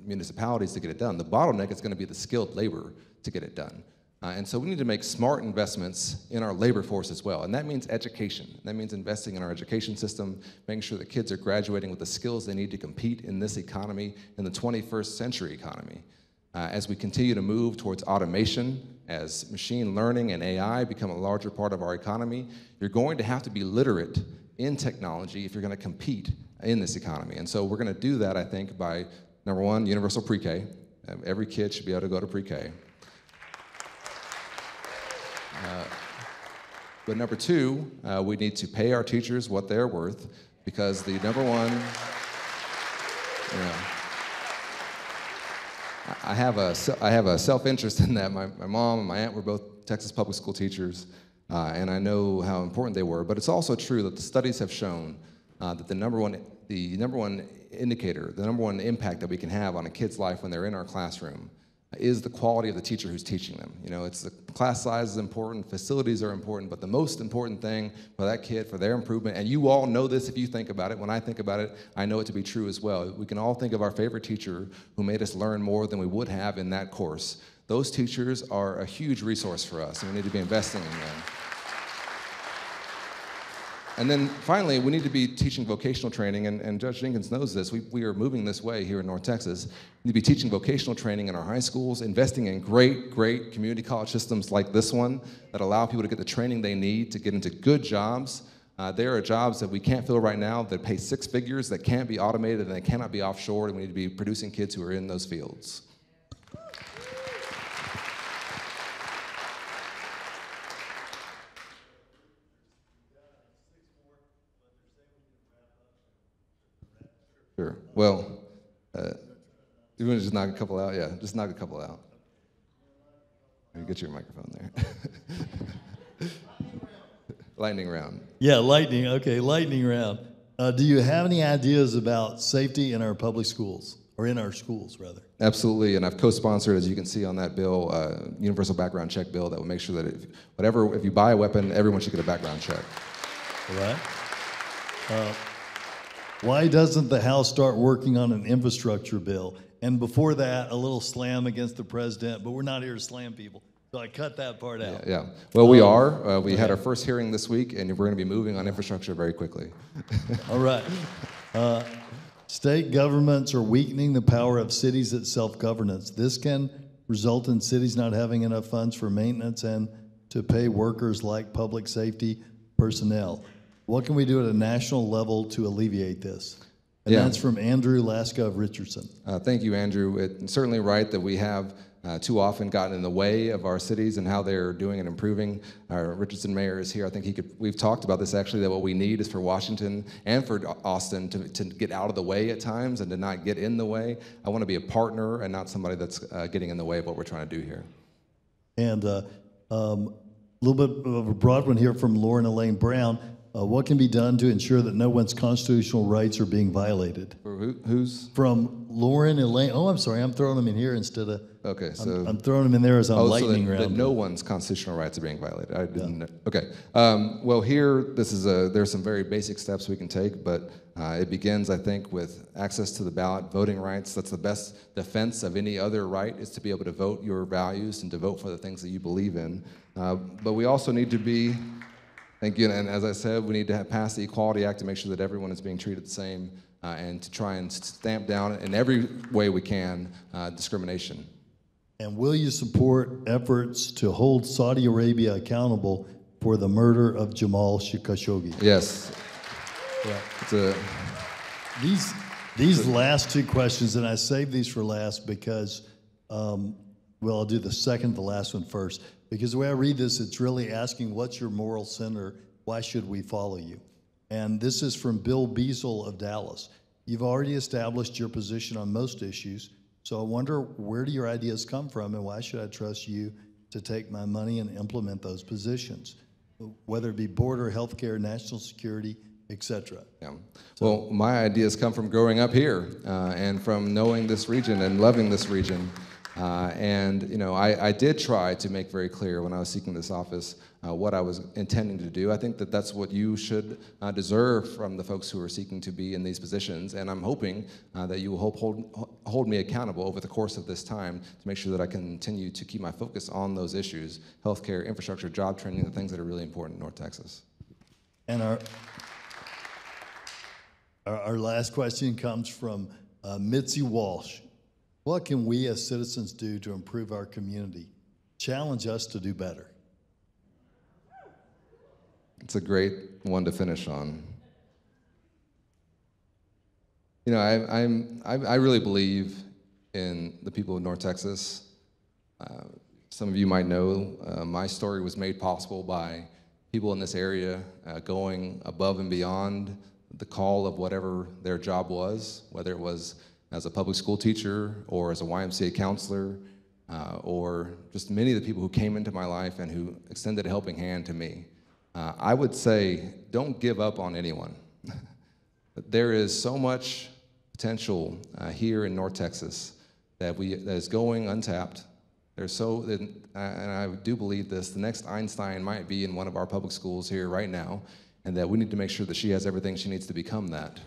municipalities to get it done. The bottleneck is going to be the skilled labor to get it done. And so we need to make smart investments in our labor force as well. And that means education. That means investing in our education system, making sure that kids are graduating with the skills they need to compete in this economy, in the 21st century economy. As we continue to move towards automation, as machine learning and AI become a larger part of our economy, you're going to have to be literate in technology if you're going to compete in this economy. And so we're going to do that, I think, by, number one, universal pre-K. Every kid should be able to go to pre-K. But number two, we need to pay our teachers what they're worth, because the number one, I have a self-interest in that. My mom and my aunt were both Texas public school teachers, and I know how important they were. But it's also true that the studies have shown that the number one indicator, the number one impact that we can have on a kid's life when they're in our classroom is the quality of the teacher who's teaching them. It's the class size is important, facilities are important, but the most important thing for that kid, for their improvement, and you all know this if you think about it. When I think about it, I know it to be true as well. We can all think of our favorite teacher who made us learn more than we would have in that course. Those teachers are a huge resource for us, and we need to be investing in them. And then finally, we need to be teaching vocational training, and Judge Jenkins knows this. We are moving this way here in North Texas. We need to be teaching vocational training in our high schools, investing in great community college systems like this one that allow people to get the training they need to get into good jobs. There are jobs that we can't fill right now that pay 6 figures, that can't be automated, and they cannot be offshored, and we need to be producing kids who are in those fields. Sure. Well, you want to just knock a couple out? Yeah, just knock a couple out. You get your microphone there. Lightning round. Yeah, lightning. Okay, lightning round. Do you have any ideas about safety in our public schools, or in our schools, rather? Absolutely, and I've co-sponsored, as you can see on that bill, universal background check bill that will make sure that if you buy a weapon, everyone should get a background check. All right. Why doesn't the House start working on an infrastructure bill? And before that, a little slam against the president, but we're not here to slam people. So I cut that part out. Yeah. Well, we are. We had our first hearing this week, and we're going to be moving on infrastructure very quickly. All right. State governments are weakening the power of cities at self-governance. This can result in cities not having enough funds for maintenance and to pay workers like public safety personnel. What can we do at a national level to alleviate this? And that's from Andrew Laska of Richardson. Thank you, Andrew. It's certainly right that we have too often gotten in the way of our cities and how they're doing and improving. Our Richardson mayor is here. I think we've talked about this actually, that what we need is for Washington and for Austin to get out of the way at times and to not get in the way. I want to be a partner and not somebody that's getting in the way of what we're trying to do here. And a little bit of a broad one here from Lauren Elaine Brown. What can be done to ensure that no one's constitutional rights are being violated? Who's? From Lauren Elaine. Oh, I'm sorry. I'm throwing them in here instead of. Okay, so I'm throwing them in there as I'm lightning so round. that no one's constitutional rights are being violated. I didn't know. Okay. Well, here there's some very basic steps we can take, but it begins, I think, with access to the ballot, voting rights. That's the best defense of any other right, is to be able to vote your values and to vote for the things that you believe in. But we also need to be. Thank you, and as I said, we need to pass the Equality Act to make sure that everyone is being treated the same and to try and stamp down in every way we can discrimination. And will you support efforts to hold Saudi Arabia accountable for the murder of Jamal Khashoggi? Yes. Yeah. These last two questions, and I saved these for last because, well, I'll do the second, the last one first. Because the way I read this, it's really asking, what's your moral center? Why should we follow you? And this is from Bill Beazle of Dallas. You've already established your position on most issues, so I wonder, where do your ideas come from, and why should I trust you to take my money and implement those positions, whether it be border, healthcare, national security, etc. Yeah. Well, my ideas come from growing up here and from knowing this region and loving this region. And you know, I did try to make very clear when I was seeking this office what I was intending to do. I think that that's what you should deserve from the folks who are seeking to be in these positions, and I'm hoping that you will hold me accountable over the course of this time to make sure that I continue to keep my focus on those issues: healthcare, infrastructure, job training, the things that are really important in North Texas. And our last question comes from Mitzi Walsh. What can we as citizens do to improve our community? Challenge us to do better. It's a great one to finish on. You know, I really believe in the people of North Texas. Some of you might know my story was made possible by people in this area going above and beyond the call of whatever their job was, whether it was as a public school teacher or as a YMCA counselor, or just many of the people who came into my life and who extended a helping hand to me. I would say, don't give up on anyone. There is so much potential here in North Texas that is going untapped. And I do believe this, the next Einstein might be in one of our public schools here right now, and that we need to make sure that she has everything she needs to become that.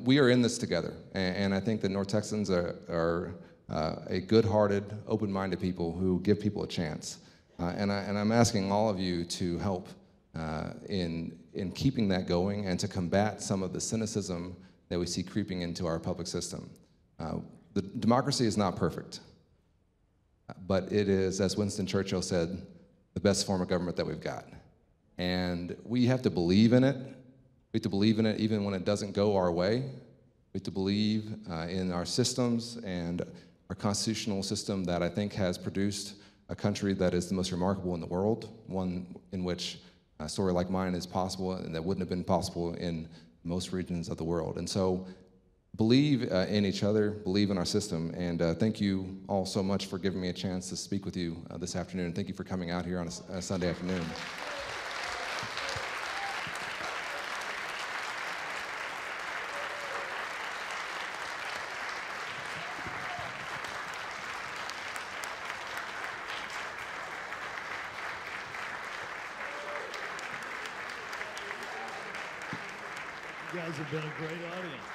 We are in this together, and I think that North Texans are a good-hearted, open-minded people who give people a chance. And I'm asking all of you to help in keeping that going and to combat some of the cynicism that we see creeping into our public system. The democracy is not perfect, but it is, as Winston Churchill said, the best form of government that we've got. And we have to believe in it. We have to believe in it even when it doesn't go our way. We have to believe in our systems and our constitutional system that I think has produced a country that is the most remarkable in the world, one in which a story like mine is possible and that wouldn't have been possible in most regions of the world. And so believe in each other, believe in our system, and thank you all so much for giving me a chance to speak with you this afternoon. Thank you for coming out here on a Sunday afternoon. You guys have been a great audience.